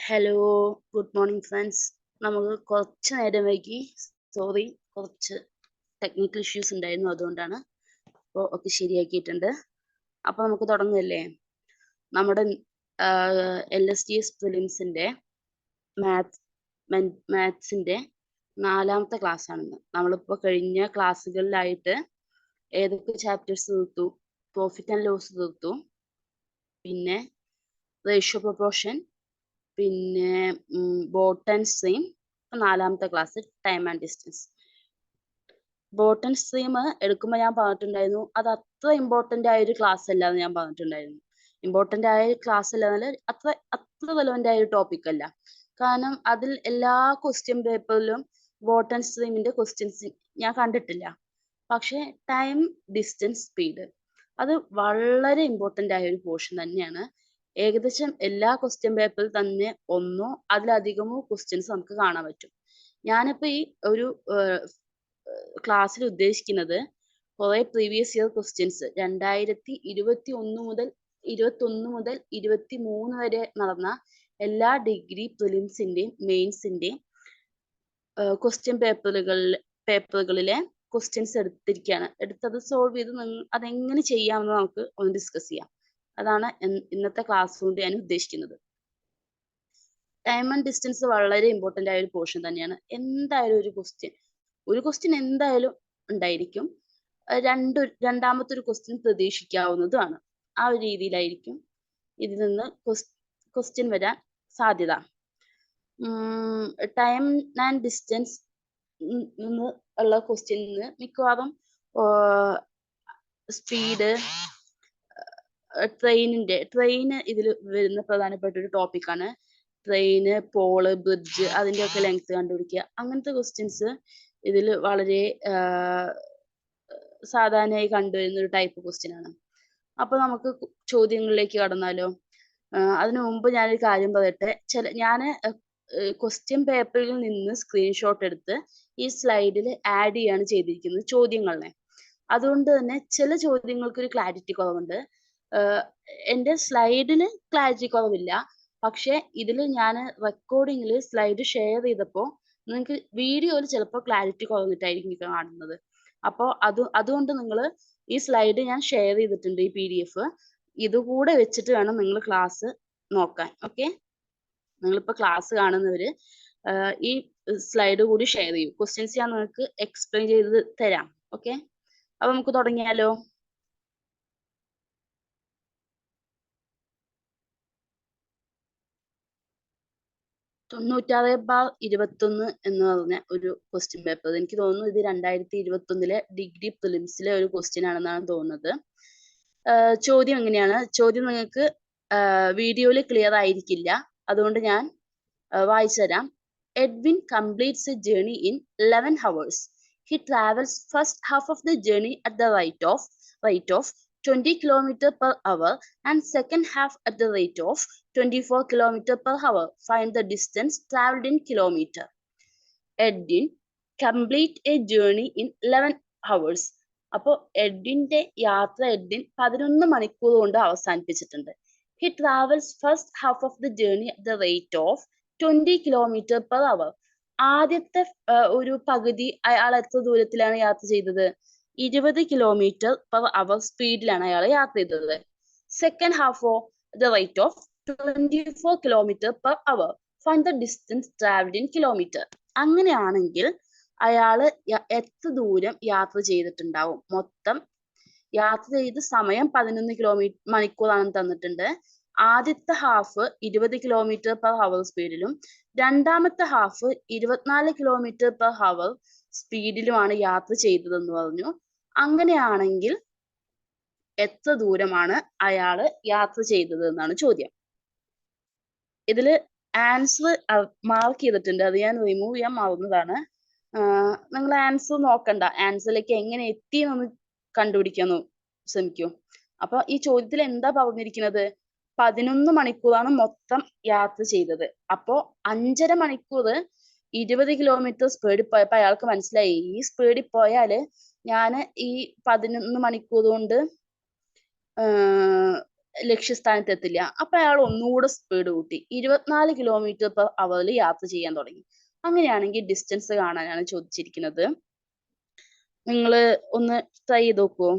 Hello, good morning friends. നമുക്ക് കുറച്ച് നേരം വൈകി, സോറി, കുറച്ച് ടെക്നിക്കൽ ഇഷ്യൂസ് ഉണ്ടായിരുന്നു, അതുകൊണ്ടാണ്. അപ്പോൾ ഒക്കെ ശരിയാക്കിയിട്ടുണ്ട്. അപ്പോൾ നമുക്ക് തുടങ്ങുകയല്ലേ? നമ്മുടെ LSTS പ്രിലിംസിൻ്റെ മാത്സിൻ്റെ 4ാമത്തെ ക്ലാസ് ആണെന്ന്. നമ്മളിപ്പോൾ കഴിഞ്ഞ ക്ലാസ്സുകളിലായിട്ട് ഏതൊക്കെ ചാപ്റ്റേഴ്സ് തീർത്തു? പ്രോഫിറ്റ് ആൻഡ് ലോസ് തീർത്തു, പിന്നെ റേഷ്യോ പ്രൊപ്പോർഷൻ, പിന്നെ ബോട്ട് ആൻഡ് സ്ട്രീം. 4ാമത്തെ class time and distance. Boat and stream എടുക്കുമ്പോൾ ഞാൻ പറഞ്ഞിട്ടുണ്ടായിരുന്നു, അത് അത്ര ഇമ്പോർട്ടൻ്റ് ആയ ഒരു ക്ലാസ് അല്ല എന്ന് ഞാൻ പറഞ്ഞിട്ടുണ്ടായിരുന്നു. ഇമ്പോർട്ടൻ്റ് ആയ ക്ലാസ് അല്ല എന്നാൽ അത്ര റെലവൻ്റ് ആയ ഒരു ടോപ്പിക് അല്ല. കാരണം അതിൽ എല്ലാ ക്വസ്റ്റ്യൻ പേപ്പറിലും ബോട്ട് ആൻഡ് സ്ട്രീമിന്റെ ക്വസ്റ്റ്യൻസ് ഞാൻ കണ്ടിട്ടില്ല. പക്ഷേ ടൈം, ഡിസ്റ്റൻസ്, സ്പീഡ് അത് വളരെ ഇമ്പോർട്ടൻ്റ് ആയ ഒരു പോർഷൻ തന്നെയാണ്. ഏകദേശം എല്ലാ ക്വസ്റ്റ്യൻ പേപ്പറിൽ തന്നെ ഒന്നോ അതിലധികമോ ക്വസ്റ്റ്യൻസ് നമുക്ക് കാണാൻ പറ്റും. ഞാനിപ്പോൾ ഈ ഒരു ക്ലാസ്സിൽ ഉദ്ദേശിക്കുന്നത് കുറെ പ്രീവിയസ് ഇയർ ക്വസ്റ്റ്യൻസ് 2021 മുതൽ 23 വരെ നടന്ന എല്ലാ ഡിഗ്രി പ്രിലിംസിന്റെയും മെയിൻസിന്റെയും ക്വസ്റ്റ്യൻ പേപ്പറുകളിലെ ക്വസ്റ്റ്യൻസ് എടുത്തത് സോൾവ് ചെയ്ത് അതെങ്ങനെ ചെയ്യാമെന്ന് നമുക്ക് ഒന്ന് ഡിസ്കസ് ചെയ്യാം. അതാണ് ഇന്നത്തെ ക്ലാസ് കൊണ്ട് ഞാൻ ഉദ്ദേശിക്കുന്നത്. ടൈം ആൻഡ് ഡിസ്റ്റൻസ് വളരെ ഇമ്പോർട്ടൻ്റ് ആയ ഒരു പോർഷൻ തന്നെയാണ്. എന്തായാലും ഒരു ക്വസ്റ്റ്യൻ എന്തായാലും ഉണ്ടായിരിക്കും. രണ്ടാമത്തെ ഒരു ക്വസ്റ്റ്യൻ പ്രതീക്ഷിക്കാവുന്നതുമാണ്. ആ ഒരു രീതിയിലായിരിക്കും ഇതിൽ നിന്ന് ക്വസ്റ്റ്യൻ വരാൻ സാധ്യത. ടൈം ആൻഡ് ഡിസ്റ്റൻസ് നിന്ന് ഉള്ള ക്വസ്റ്റ്യനിന് മിക്കവാറും സ്പീഡ്, ട്രെയിന് ഇതിൽ വരുന്ന പ്രധാനപ്പെട്ട ഒരു ടോപ്പിക്കാണ്. ട്രെയിന്, പോള്, ബ്രിഡ്ജ്, അതിൻ്റെയൊക്കെ ലെങ്ത് കണ്ടുപിടിക്കുക. അങ്ങനത്തെ ക്വസ്റ്റ്യൻസ് ഇതിൽ വളരെ സാധാരണയായി കണ്ടുവരുന്ന ഒരു ടൈപ്പ് ക്വസ്റ്റ്യൻ ആണ്. അപ്പോൾ നമുക്ക് ചോദ്യങ്ങളിലേക്ക് കടന്നാലോ? അതിനു മുമ്പ് ഞാനൊരു കാര്യം പറയട്ടെ. ഞാൻ ക്വസ്റ്റ്യൻ പേപ്പറിൽ നിന്ന് സ്ക്രീൻഷോട്ട് എടുത്ത് ഈ സ്ലൈഡിൽ ആഡ് ചെയ്യാണ് ചെയ്തിരിക്കുന്നത് ചോദ്യങ്ങളെ. അതുകൊണ്ട് തന്നെ ചില ചോദ്യങ്ങൾക്ക് ഒരു ക്ലാരിറ്റി കുറവുണ്ട്. എൻ്റെ സ്ലൈഡിന് ക്ലാരിറ്റി കുറവില്ല, പക്ഷെ ഇതിൽ ഞാൻ റെക്കോർഡിങ്ങിൽ സ്ലൈഡ് ഷെയർ ചെയ്തപ്പോൾ നിങ്ങൾക്ക് വീഡിയോയിൽ ചിലപ്പോൾ ക്ലാരിറ്റി കുറഞ്ഞിട്ടായിരിക്കും കാണുന്നത്. അപ്പോൾ അതുകൊണ്ട് നിങ്ങൾ ഈ സ്ലൈഡ് ഞാൻ ഷെയർ ചെയ്തിട്ടുണ്ട്, ഈ PDF. ഇതുകൂടെ വെച്ചിട്ട് വേണം നിങ്ങൾ ക്ലാസ് നോക്കാൻ. ഓക്കെ, നിങ്ങളിപ്പോൾ ക്ലാസ് കാണുന്നവർ ഈ സ്ലൈഡ് കൂടി ഷെയർ ചെയ്യും. ക്വസ്റ്റ്യൻസ് ഞാൻ നിങ്ങൾക്ക് എക്സ്പ്ലെയിൻ ചെയ്ത് തരാം. ഓക്കെ, അപ്പൊ നമുക്ക് തുടങ്ങിയാലോ? തൊണ്ണൂറ്റാറ്/21 എന്ന് പറഞ്ഞ ഒരു ക്വസ്റ്റ്യൻ പേപ്പർ. എനിക്ക് തോന്നുന്നു ഇത് 2021 ഡിഗ്രി പ്രിലിംസിലെ ഒരു ക്വസ്റ്റ്യൻ ആണെന്നാണ് തോന്നുന്നത്. ചോദ്യം എങ്ങനെയാണ്? ചോദ്യം നിങ്ങൾക്ക് വീഡിയോയിൽ ക്ലിയർ ആയിരിക്കില്ല, അതുകൊണ്ട് ഞാൻ വായിച്ചു തരാം. Edwin completes a journey in 11 hours. He travels first half of the journey at the rate of 20 km/h and second half at the rate of 24 km/h. Find the distance traveled in kilometer. Edwin complete a journey in 11 hours. അപ്പോൾ എഡ്വിന്റെ യാത്ര 11 മണിക്കൂർ കൊണ്ട് അവസാനിപ്പിച്ചിട്ടുണ്ട്. He travels first half of the journey at the rate of 20 km/h. ആദ്യത്തെ ഒരു പകുതി അയാൾ എത്ര ദൂരത്തിലാണ് യാത്ര ചെയ്തത്? 20 km/h സ്പീഡിലാണ് അയാൾ യാത്ര ചെയ്തത്. സെക്കൻഡ് ഹാഫോ the rate of 24 km/h. Find the distance traveled in kilometer. അങ്ങനെയാണെങ്കിൽ അയാള് എത്ര ദൂരം യാത്ര ചെയ്തിട്ടുണ്ടാവും? മൊത്തം യാത്ര ചെയ്ത സമയം 11 മണിക്കൂറാണെന്ന് തന്നിട്ടുണ്ട്. ആദ്യത്തെ ഹാഫ് 20 km/h സ്പീഡിലും രണ്ടാമത്തെ ഹാഫ് 24 km/h സ്പീഡിലുമാണ് യാത്ര ചെയ്തതെന്ന് പറഞ്ഞു. അങ്ങനെയാണെങ്കിൽ എത്ര ദൂരമാണ് അയാള് യാത്ര ചെയ്തത് എന്നാണ് ചോദ്യം. ഇതില് ആൻസർ മാർക്ക് ചെയ്തിട്ടുണ്ട്, അത് ഞാൻ റിമൂവ് ചെയ്യാൻ മറന്നതാണ്. നിങ്ങൾ ആൻസർ നോക്കണ്ട, ആൻസറിലേക്ക് എങ്ങനെ എത്തി എന്ന് കണ്ടുപിടിക്കാൻ ശ്രമിക്കൂ. അപ്പൊ ഈ ചോദ്യത്തിൽ എന്താ പറഞ്ഞിരിക്കുന്നത്? 11 മണിക്കൂറാണ് മൊത്തം യാത്ര ചെയ്തത്. അപ്പോ 5.5 മണിക്കൂർ 20 km സ്പീഡിൽ പോയപ്പോ അയാൾക്ക് മനസ്സിലായി, ഈ സ്പീഡിൽ പോയാല് ഞാൻ ഈ 11 മണിക്കൂർ കൊണ്ട് ലക്ഷ്യസ്ഥാനത്ത് എത്തില്ല. അപ്പൊ അയാൾ ഒന്നുകൂടെ സ്പീഡ് കൂട്ടി 24 km/h യാത്ര ചെയ്യാൻ തുടങ്ങി. അങ്ങനെയാണെങ്കിൽ ഡിസ്റ്റൻസ് കാണാനാണ് ചോദിച്ചിരിക്കുന്നത്. നിങ്ങൾ ഒന്ന് ട്രൈ ചെയ്ത് നോക്കൂ.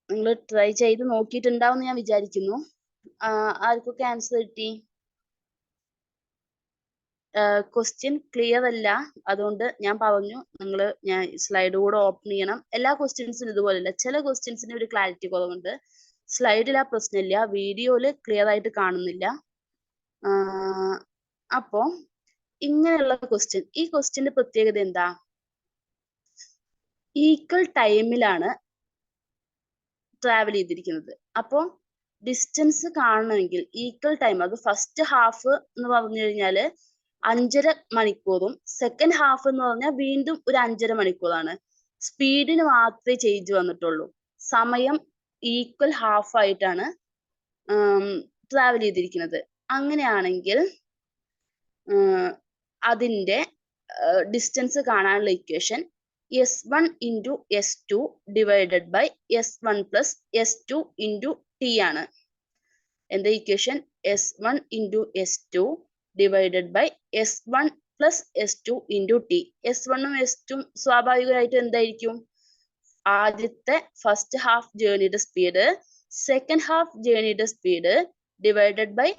നിങ്ങൾ ട്രൈ ചെയ്ത് നോക്കിയിട്ടുണ്ടാവും ഞാൻ വിചാരിക്കുന്നു. ആർക്കൊക്കെ ആൻസർ കിട്ടി? ക്വസ്റ്റ്യൻ ക്ലിയർ അല്ല, അതുകൊണ്ട് ഞാൻ പറഞ്ഞു ഞാൻ സ്ലൈഡ് കൂടെ ഓപ്പൺ ചെയ്യണം. എല്ലാ ക്വസ്റ്റ്യൻസിനും ഇതുപോലെയല്ല, ചില ക്വസ്റ്റ്യൻസിന് ഒരു ക്ലാരിറ്റി കുറവുണ്ട്. സ്ലൈഡിൽ ആ പ്രശ്നമില്ല, വീഡിയോയില് ക്ലിയർ ആയിട്ട് കാണുന്നില്ല. അപ്പോ ഇങ്ങനെയുള്ള ക്വസ്റ്റ്യൻ, ഈ ക്വസ്റ്റ്യന്റെ പ്രത്യേകത എന്താ? ഈക്വൽ ടൈമിലാണ് ട്രാവൽ ചെയ്തിരിക്കുന്നത്. അപ്പോ ഡിസ്റ്റൻസ് കാണണമെങ്കിൽ ഈക്വൽ ടൈം, അത് ഫസ്റ്റ് ഹാഫ് എന്ന് പറഞ്ഞു കഴിഞ്ഞാല് 5.5 മണിക്കൂറും സെക്കൻഡ് ഹാഫ് എന്ന് പറഞ്ഞാൽ വീണ്ടും ഒരു 5.5 മണിക്കൂറാണ്. സ്പീഡിന് മാത്രമേ ചേഞ്ച് വന്നിട്ടുള്ളൂ. സമയം ഈക്വൽ ഹാഫ് ആയിട്ടാണ് ട്രാവൽ ചെയ്തിരിക്കുന്നത്. അങ്ങനെയാണെങ്കിൽ അതിന്റെ ഡിസ്റ്റൻസ് കാണാനുള്ള equation S1 into S2 divided by S1 plus S2 into T ആണ്. എന്താ equation? S1 into S2 divided by S1 plus S2 into T. S1 ഉം S2 ഉം സ്വാഭാവികമായിട്ടും എന്തായിരിക്കും? ആദ്യത്തെ ഫസ്റ്റ് ഹാഫ് ജേർണിയുടെ സ്പീഡ്, സെക്കൻഡ് ഹാഫ് ജേർണിയുടെ speed divided by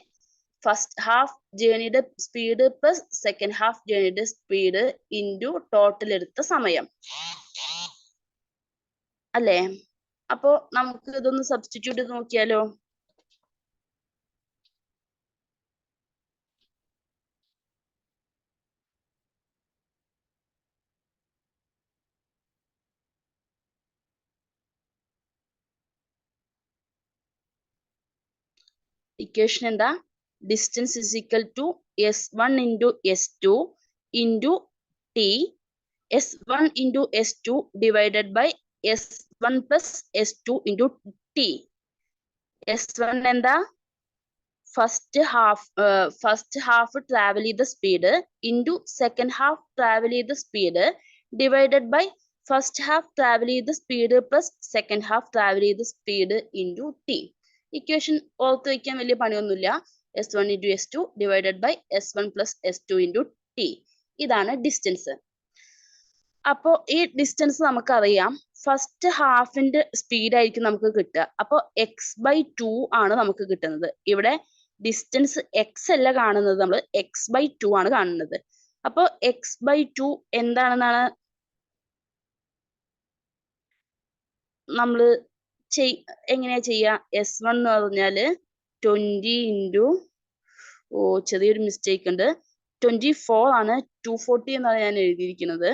first half ജേർണിയുടെ സ്പീഡ് പ്ലസ് സെക്കൻഡ് ഹാഫ് ജേർണിയുടെ സ്പീഡ് ഇൻറ്റു ടോട്ടൽ എടുത്ത സമയം അല്ലേ? അപ്പോ നമുക്ക് ഇതൊന്ന് സബ്സ്റ്റിറ്റ്യൂട്ട് ചെയ്ത് നോക്കിയാലോ? ഇക്വേഷൻ എന്താ? Distance is equal to S1 into S2 into T, S1 into S2 divided by S1 plus S2 into T. S1 എന്താ? ഫസ്റ്റ് ഹാഫ് ട്രാവൽ ചെയ്ത speed into second half travel ചെയ്ത speed divided by first half travel ചെയ്ത speed plus second half travel ചെയ്ത speed into T. Equation ഓർത്ത് വയ്ക്കാൻ വലിയ പണിയൊന്നുമില്ല. S1 into S2 divided by S1 plus S2 into T. ഇതാണ് distance. അപ്പോ ഈ ഡിസ്റ്റൻസ് നമുക്കറിയാം, ഫസ്റ്റ് ഹാഫിന്റെ സ്പീഡ് ആയിരിക്കും നമുക്ക് കിട്ടുക. അപ്പോ x/2 ആണ് നമുക്ക് കിട്ടുന്നത്. ഇവിടെ ഡിസ്റ്റൻസ് x അല്ല കാണുന്നത്, നമ്മൾ x/2 ആണ് കാണുന്നത്. അപ്പോ x/2 എന്താണെന്നാണ് നമ്മൾ എങ്ങനെയാ ചെയ്യാ? S1 എന്ന് പറഞ്ഞാല് 20 into ചെറിയൊരു മിസ്റ്റേക്ക് ഉണ്ട്, 24 ആണ്, 240 എന്നാണ് ഞാൻ എഴുതിയിരിക്കുന്നത്.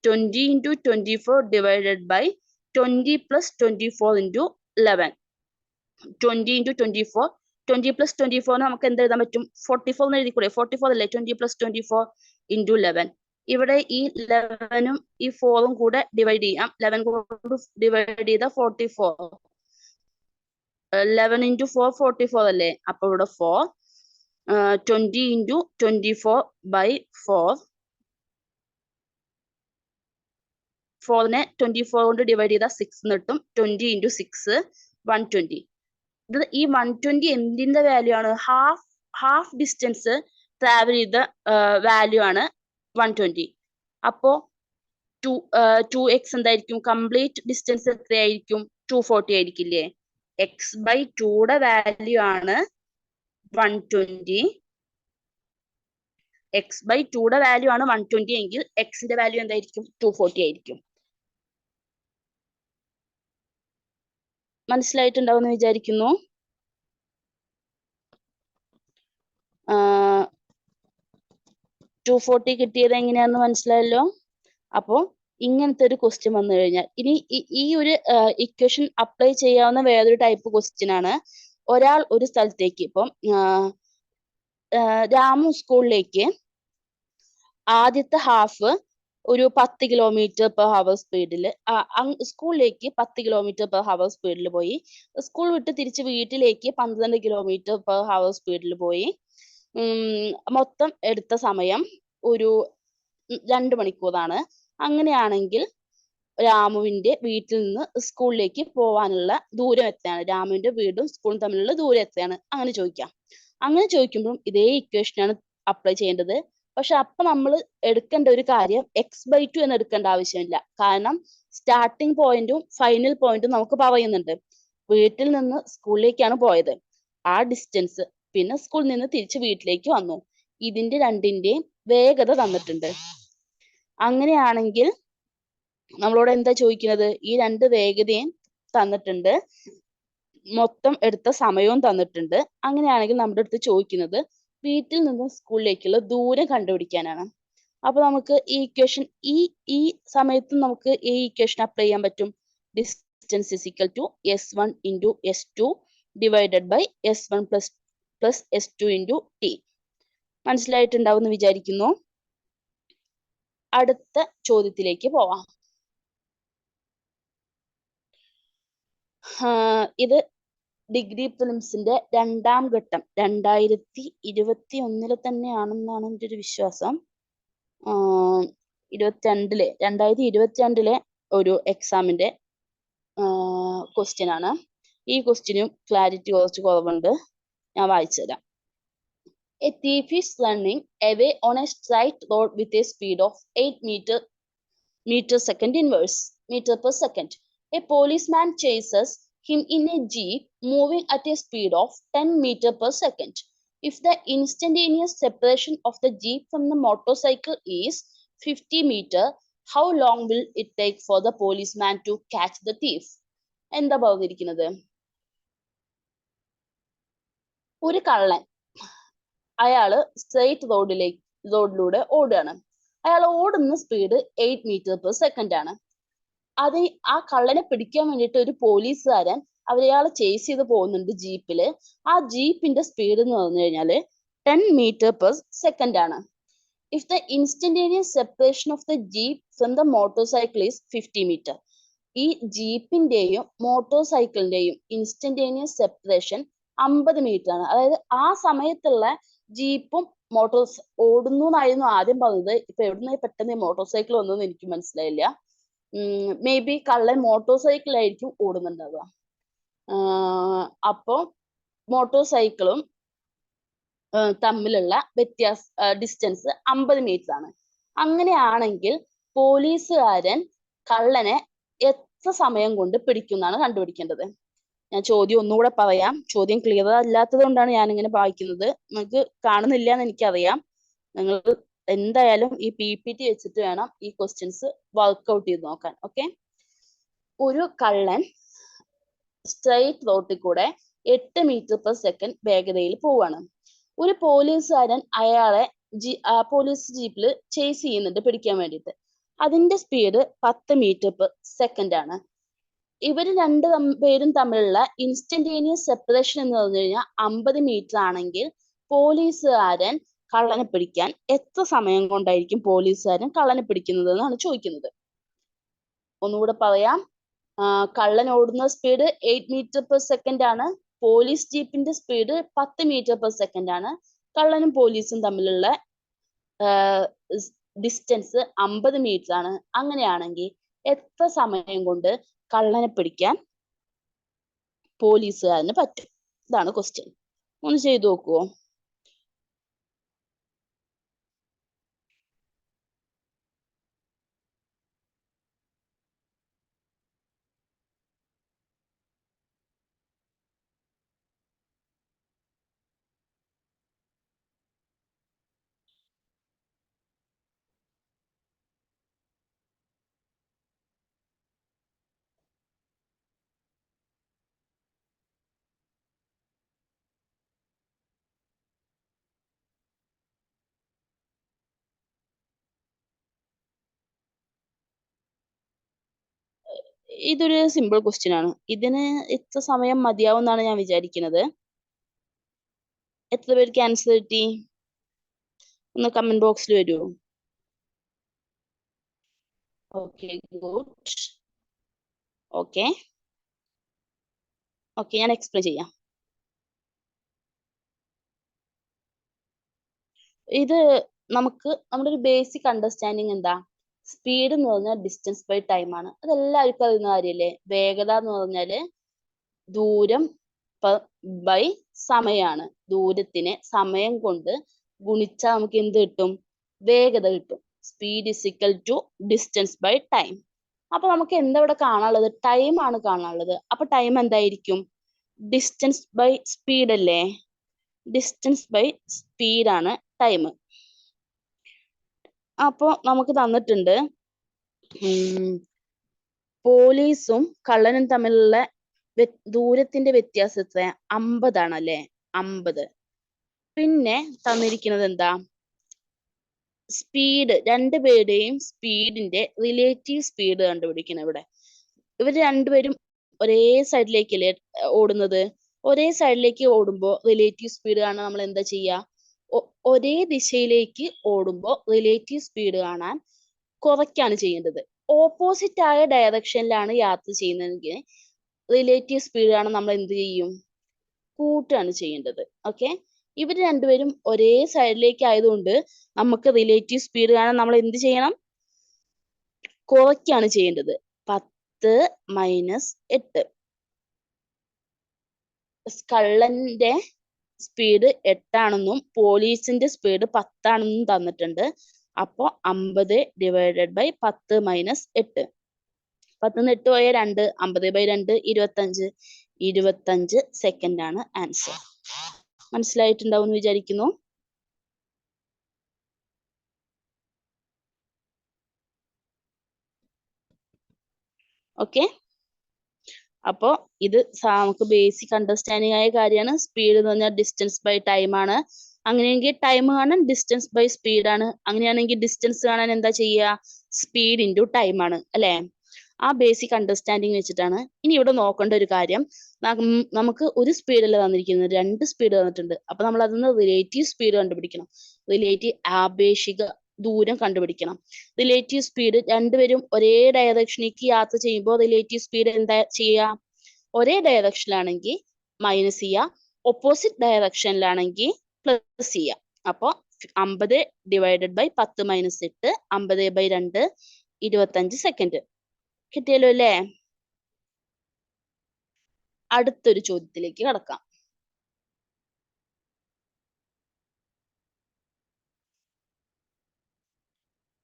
20 into 24 divided by 20 plus 24 into 11. 20 into 24, 20 plus 24 നമുക്ക് എന്ത് എഴുതാൻ പറ്റും? 44 എന്ന് എഴുതിക്കൂടെ? 44 അല്ലേ? 20 plus 24 into 11. ഇവിടെ ഈ 11ഉം ഈ 4ഉം കൂടെ ഡിവൈഡ് ചെയ്യാം. 11 കൊണ്ട് ഡിവൈഡ് ചെയ്ത 44. 11 into 4 44 അല്ലേ? അപ്പൊ ഇവിടെ 4. 20 into 24 by 4. 4നെ 24 കൊണ്ട് ഡിവൈഡ് ചെയ്താൽ 6 കിട്ടും. 20 into 6 120. ഇത് ഈ 120 എന്തിന്റെ വാല്യൂ ആണ്? ഹാഫ് ഡിസ്റ്റൻസ് ട്രാവൽ ചെയ്ത വാല്യൂ ആണ് 120. അപ്പോ 2x എന്തായിരിക്കും? കംപ്ലീറ്റ് ഡിസ്റ്റൻസ് എത്രയായിരിക്കും? 240 ആയിരിക്കില്ലേ? x/2യുടെ വാല്യൂ ആണ് 120. x/2യുടെ വാല്യൂ ആണ് 120 എങ്കിൽ xന്റെ വാല്യൂ എന്തായിരിക്കും? 240 ആയിരിക്കും. മനസ്സിലായിട്ടുണ്ടാവും എന്ന് വിചാരിക്കുന്നു. 240 കിട്ടിയത് എങ്ങനെയാണെന്ന് മനസ്സിലായല്ലോ. അപ്പോ ഇങ്ങനത്തെ ഒരു ക്വസ്റ്റ്യൻ വന്നു കഴിഞ്ഞാൽ ഇനി ഈ ഒരു ഇക്വേഷൻ അപ്ലൈ ചെയ്യാവുന്ന വേറൊരു ടൈപ്പ് ക്വസ്റ്റ്യൻ ആണ്. ഒരാൾ ഒരു സ്ഥലത്തേക്ക് ഇപ്പം രാമു സ്കൂളിലേക്ക് ആദ്യത്തെ ഹാഫ് ഒരു 10 കിലോമീറ്റർ പെർ ഹവർ സ്പീഡിൽ സ്കൂളിലേക്ക് 10 കിലോമീറ്റർ പെർ ഹവർ സ്പീഡിൽ പോയി. സ്കൂൾ വിട്ട് തിരിച്ച് വീട്ടിലേക്ക് 12 കിലോമീറ്റർ പെർ ഹവർ സ്പീഡിൽ പോയി. മൊത്തം എടുത്ത സമയം ഒരു 2 മണിക്കൂറാണ്. അങ്ങനെയാണെങ്കിൽ രാമുവിന്റെ വീട്ടിൽ നിന്ന് സ്കൂളിലേക്ക് പോവാനുള്ള ദൂരം എത്രയാണ്? രാമുവിന്റെ വീടും സ്കൂളും തമ്മിലുള്ള ദൂരം എത്രയാണ്? അങ്ങനെ ചോദിക്കാം. അങ്ങനെ ചോദിക്കുമ്പോൾ ഇതേ ഇക്വേഷനാണ് അപ്ലൈ ചെയ്യേണ്ടത്. പക്ഷെ അപ്പൊ നമ്മൾ എടുക്കേണ്ട ഒരു കാര്യം x/2 എന്ന് എടുക്കേണ്ട ആവശ്യമില്ല. കാരണം സ്റ്റാർട്ടിംഗ് പോയിന്റും ഫൈനൽ പോയിന്റും നമുക്ക് പറയുന്നുണ്ട്. വീട്ടിൽ നിന്ന് സ്കൂളിലേക്കാണ് പോയത്, ആ ഡിസ്റ്റൻസ്, പിന്നെ സ്കൂളിൽ നിന്ന് തിരിച്ച് വീട്ടിലേക്ക് വന്നു. ഇതിന്റെ രണ്ടിന്റെയും വേഗത തന്നിട്ടുണ്ട്. അങ്ങനെയാണെങ്കിൽ നമ്മളോട് എന്താ ചോദിക്കുന്നത്? ഈ രണ്ട് വേഗതയും തന്നിട്ടുണ്ട്, മൊത്തം എടുത്ത സമയവും തന്നിട്ടുണ്ട്. അങ്ങനെയാണെങ്കിൽ നമ്മുടെ അടുത്ത് ചോദിക്കുന്നത് വീട്ടിൽ നിന്ന് സ്കൂളിലേക്കുള്ള ദൂരം കണ്ടുപിടിക്കാനാണ്. അപ്പൊ നമുക്ക് ഈ ഇക്വേഷൻ ഈ സമയത്ത് നമുക്ക് ഈ ഇക്വേഷൻ അപ്ലൈ ചെയ്യാൻ പറ്റും. Distance is equal to s1 into s2 divided by s1 plus s2 into t. മനസ്സിലായിട്ടുണ്ടാവും എന്ന് വിചാരിക്കുന്നു. അടുത്ത ചോദ്യത്തിലേക്ക് പോവാം. ഇത് ഡിഗ്രി പ്രിലിംസിന്റെ രണ്ടാം ഘട്ടം 2021 തന്നെയാണെന്നാണ് എൻ്റെ ഒരു വിശ്വാസം. 2022 ഒരു എക്സാമിന്റെ ക്വസ്റ്റ്യൻ ആണ്. ഈ ക്വസ്റ്റ്യനും ക്ലാരിറ്റി കുറച്ച് കുറവുണ്ട്, ഞാൻ വായിച്ചു തരാം. A thief is running away on a straight road with a speed of 8 meter per second. A policeman chases him in a jeep moving at a speed of 10 meter per second. If the instantaneous separation of the jeep from the motorcycle is 50 meter, how long will it take for the policeman to catch the thief? എന്താ പറഞ്ഞിരിക്കുന്നത്? ഒരു കള്ളൻ അയാള് straight റോഡിലൂടെ ഓടുകയാണ്. അയാൾ ഓടുന്ന speed 8 metre per second ആണ്. ആ കള്ളനെ പിടിക്കാൻ വേണ്ടിയിട്ട് ഒരു പോലീസുകാരൻ അയാളെ ചേസ് ചെയ്ത് പോകുന്നുണ്ട് ജീപ്പില്. ആ ജീപ്പിന്റെ സ്പീഡ് എന്ന് പറഞ്ഞു കഴിഞ്ഞാല് 10 മീറ്റർ പെർ സെക്കൻഡ് ആണ്. If the instantaneous separation of the jeep from the motor cycle is 50 metre. ഈ ജീപ്പിന്റെയും മോട്ടോർ സൈക്കിളിന്റെയും ഇൻസ്റ്റന്റേനിയസ് സെപ്പറേഷൻ 50 മീറ്റർ ആണ്. അതായത് ആ സമയത്തുള്ള ജീപ്പും ഓടുന്നു എന്നായിരുന്നു ആദ്യം പറഞ്ഞത്. ഇപ്പൊ എവിടുന്ന പെട്ടെന്ന് മോട്ടോർ സൈക്കിൾ വന്നതെന്ന് എനിക്ക് മനസ്സിലായില്ല. മേ ബി കള്ളൻ മോട്ടോർ സൈക്കിളായിരിക്കും ഓടുന്നുണ്ടാവുക. അപ്പോ മോട്ടോർ സൈക്കിളും തമ്മിലുള്ള ഡിസ്റ്റൻസ് 50 മീറ്റർ ആണ്. അങ്ങനെയാണെങ്കിൽ പോലീസുകാരൻ കള്ളനെ എത്ര സമയം കൊണ്ട് പിടിക്കുന്നാണ് കണ്ടുപിടിക്കേണ്ടത്. ഞാൻ ചോദ്യം ഒന്നുകൂടെ പറയാം. ചോദ്യം ക്ലിയർ അല്ലാത്തത് കൊണ്ടാണ് ഞാൻ ഇങ്ങനെ വായിക്കുന്നത്. നിങ്ങൾക്ക് കാണുന്നില്ല എന്ന് എനിക്കറിയാം. നിങ്ങൾ എന്തായാലും ഈ PPT വെച്ചിട്ട് വേണം ഈ ക്വസ്റ്റ്യൻസ് വർക്ക്ഔട്ട് ചെയ്ത് നോക്കാൻ. ഓക്കെ, ഒരു കള്ളൻ സ്ട്രെയിറ്റ് റോഡിൽ കൂടെ 8 മീറ്റർ പെർ സെക്കൻഡ് വേഗതയിൽ പോവാണ്. ഒരു പോലീസുകാരൻ അയാളെ പോലീസ് ജീപ്പിൽ ചേസ് ചെയ്യുന്നുണ്ട് പിടിക്കാൻ വേണ്ടിയിട്ട്. അതിന്റെ സ്പീഡ് 10 മീറ്റർ പെർ സെക്കൻഡ് ആണ്. ഇവര് പേരും തമ്മിലുള്ള ഇൻസ്റ്റന്റേനിയസ് സെപ്പറേഷൻ എന്ന് പറഞ്ഞു കഴിഞ്ഞാൽ 50 മീറ്റർ ആണെങ്കിൽ പോലീസുകാരൻ കള്ളനെ പിടിക്കാൻ എത്ര സമയം കൊണ്ടായിരിക്കും പോലീസുകാരൻ കള്ളനെ പിടിക്കുന്നത് എന്നാണ് ചോദിക്കുന്നത്. ഒന്നുകൂടെ പറയാം. കള്ളൻ ഓടുന്ന സ്പീഡ് 8 മീറ്റർ പെർ സെക്കൻഡ് ആണ്. പോലീസ് ജീപ്പിന്റെ സ്പീഡ് 10 മീറ്റർ പെർ സെക്കൻഡ് ആണ്. കള്ളനും പോലീസും തമ്മിലുള്ള ഡിസ്റ്റൻസ് 50 മീറ്റർ ആണ്. അങ്ങനെയാണെങ്കിൽ എത്ര സമയം കൊണ്ട് കള്ളനെ പിടിക്കാൻ പോലീസുകാരന് പറ്റും? ഇതാണ് ക്വസ്റ്റ്യൻ. ഒന്ന് ചെയ്തു നോക്കുവോ? ഇതൊരു സിമ്പിൾ ക്വസ്റ്റ്യൻ ആണ്. ഇതിന് ഇത്ര സമയം മതിയാവും എന്നാണ് ഞാൻ വിചാരിക്കുന്നത്. എത്ര പേർക്ക് ആൻസർ കിട്ടി? ഒന്ന് കമന്റ് ബോക്സിൽ വരൂ. Okay, good. ഓക്കെ, ഞാൻ എക്സ്പ്ലെയിൻ ചെയ്യാം. ഇത് നമുക്ക് നമ്മുടെ ഒരു ബേസിക് അണ്ടർസ്റ്റാൻഡിങ് എന്താ? സ്പീഡ് എന്ന് പറഞ്ഞാൽ ഡിസ്റ്റൻസ് ബൈ ടൈം ആണ്. അതെല്ലാവർക്കും അറിയുന്ന കാര്യല്ലേ? വേഗത എന്ന് പറഞ്ഞാല് ദൂരം ബൈ സമയമാണ്. ദൂരത്തിനെ സമയം കൊണ്ട് ഗുണിച്ചാൽ നമുക്ക് എന്ത് കിട്ടും? വേഗത കിട്ടും. Speed is equal to distance by time. അപ്പൊ നമുക്ക് എന്താ ഇവിടെ കാണാനുള്ളത്? ടൈം ആണ് കാണാനുള്ളത്. അപ്പൊ ടൈം എന്തായിരിക്കും? ഡിസ്റ്റൻസ് ബൈ സ്പീഡ് അല്ലേ? ഡിസ്റ്റൻസ് ബൈ സ്പീഡ് ആണ് ടൈം. അപ്പൊ നമുക്ക് തന്നിട്ടുണ്ട് പോലീസും കള്ളനും തമ്മിലുള്ള ദൂരത്തിന്റെ വ്യത്യാസം എത്ര? 50 ആണല്ലേ? 50. പിന്നെ തന്നിരിക്കുന്നത് എന്താ? സ്പീഡ്, രണ്ടുപേരുടെയും സ്പീഡിന്റെ റിലേറ്റീവ് സ്പീഡ് കണ്ടുപിടിക്കണം. ഇവിടെ ഇവർ രണ്ടുപേരും ഒരേ സൈഡിലേക്കല്ലേ ഓടുന്നത്? ഒരേ സൈഡിലേക്ക് ഓടുമ്പോൾ റിലേറ്റീവ് സ്പീഡ് കാണാൻ നമ്മൾ എന്താ ചെയ്യുക? ഒരേ ദിശയിലേക്ക് ഓടുമ്പോൾ റിലേറ്റീവ് സ്പീഡ് കാണാൻ കുറയ്ക്കാണ് ചെയ്യേണ്ടത്. ഓപ്പോസിറ്റ് ആയ ഡയറക്ഷനിലാണ് യാത്ര ചെയ്യുന്നതെങ്കിൽ റിലേറ്റീവ് സ്പീഡ് കാണാൻ നമ്മൾ എന്ത് ചെയ്യും? കൂട്ടുകയാണ് ചെയ്യേണ്ടത്. ഓക്കെ, ഇവർ രണ്ടുപേരും ഒരേ സൈഡിലേക്ക് ആയതുകൊണ്ട് നമുക്ക് റിലേറ്റീവ് സ്പീഡ് കാണാൻ നമ്മൾ എന്ത് ചെയ്യണം? കുറയ്ക്കാണ് ചെയ്യേണ്ടത്. 10 - 8. കള്ളന്റെ സ്പീഡ് 8 ആണെന്നും പോലീസിന്റെ സ്പീഡ് 10 ആണെന്നും തന്നിട്ടുണ്ട്. അപ്പോ 50 ഡിവൈഡഡ് ബൈ 10 - 8. 10 8 പോയ 2, 50/2 25. 25 സെക്കൻഡ് ആണ് ആൻസർ. മനസ്സിലായിട്ടുണ്ടാവും എന്ന് വിചാരിക്കുന്നു. ഓക്കെ, അപ്പോ ഇത് നമുക്ക് ബേസിക് അണ്ടർസ്റ്റാൻഡിങ് ആയ കാര്യമാണ്. സ്പീഡ് എന്ന് പറഞ്ഞാൽ ഡിസ്റ്റൻസ് ബൈ ടൈം ആണ്. അങ്ങനെയെങ്കിൽ ടൈം കാണാൻ ഡിസ്റ്റൻസ് ബൈ സ്പീഡ് ആണ്. അങ്ങനെയാണെങ്കിൽ ഡിസ്റ്റൻസ് കാണാൻ എന്താ ചെയ്യുക? സ്പീഡ് ഇൻറ്റു ടൈം ആണ് അല്ലെ? ആ ബേസിക് അണ്ടർസ്റ്റാൻഡിങ് വെച്ചിട്ടാണ്. ഇനി ഇവിടെ നോക്കേണ്ട ഒരു കാര്യം, നമുക്ക് ഒരു സ്പീഡല്ല തന്നിരിക്കുന്നത്, 2 സ്പീഡ് തന്നിട്ടുണ്ട്. അപ്പൊ നമ്മൾ അതിൽ നിന്ന് റിലേറ്റീവ് സ്പീഡ് കണ്ടുപിടിക്കണം. റിലേറ്റീവ് ആപേക്ഷിക ദൂരം കണ്ടുപിടിക്കണം. റിലേറ്റീവ് സ്പീഡ്, രണ്ടുപേരും ഒരേ ഡയറക്ഷനിലേക്ക് യാത്ര ചെയ്യുമ്പോൾ റിലേറ്റീവ് സ്പീഡ് എന്താ ചെയ്യുക? ഒരേ ഡയറക്ഷനിലാണെങ്കിൽ മൈനസ് ചെയ്യുക, ഓപ്പോസിറ്റ് ഡയറക്ഷനിലാണെങ്കിൽ പ്ലസ് ചെയ്യുക. അപ്പൊ 50 ഡിവൈഡഡ് ബൈ 10 - 8, 50/2 25 സെക്കൻഡ്. കിട്ടിയല്ലോ അല്ലേ? അടുത്തൊരു ചോദ്യത്തിലേക്ക് കടക്കാം.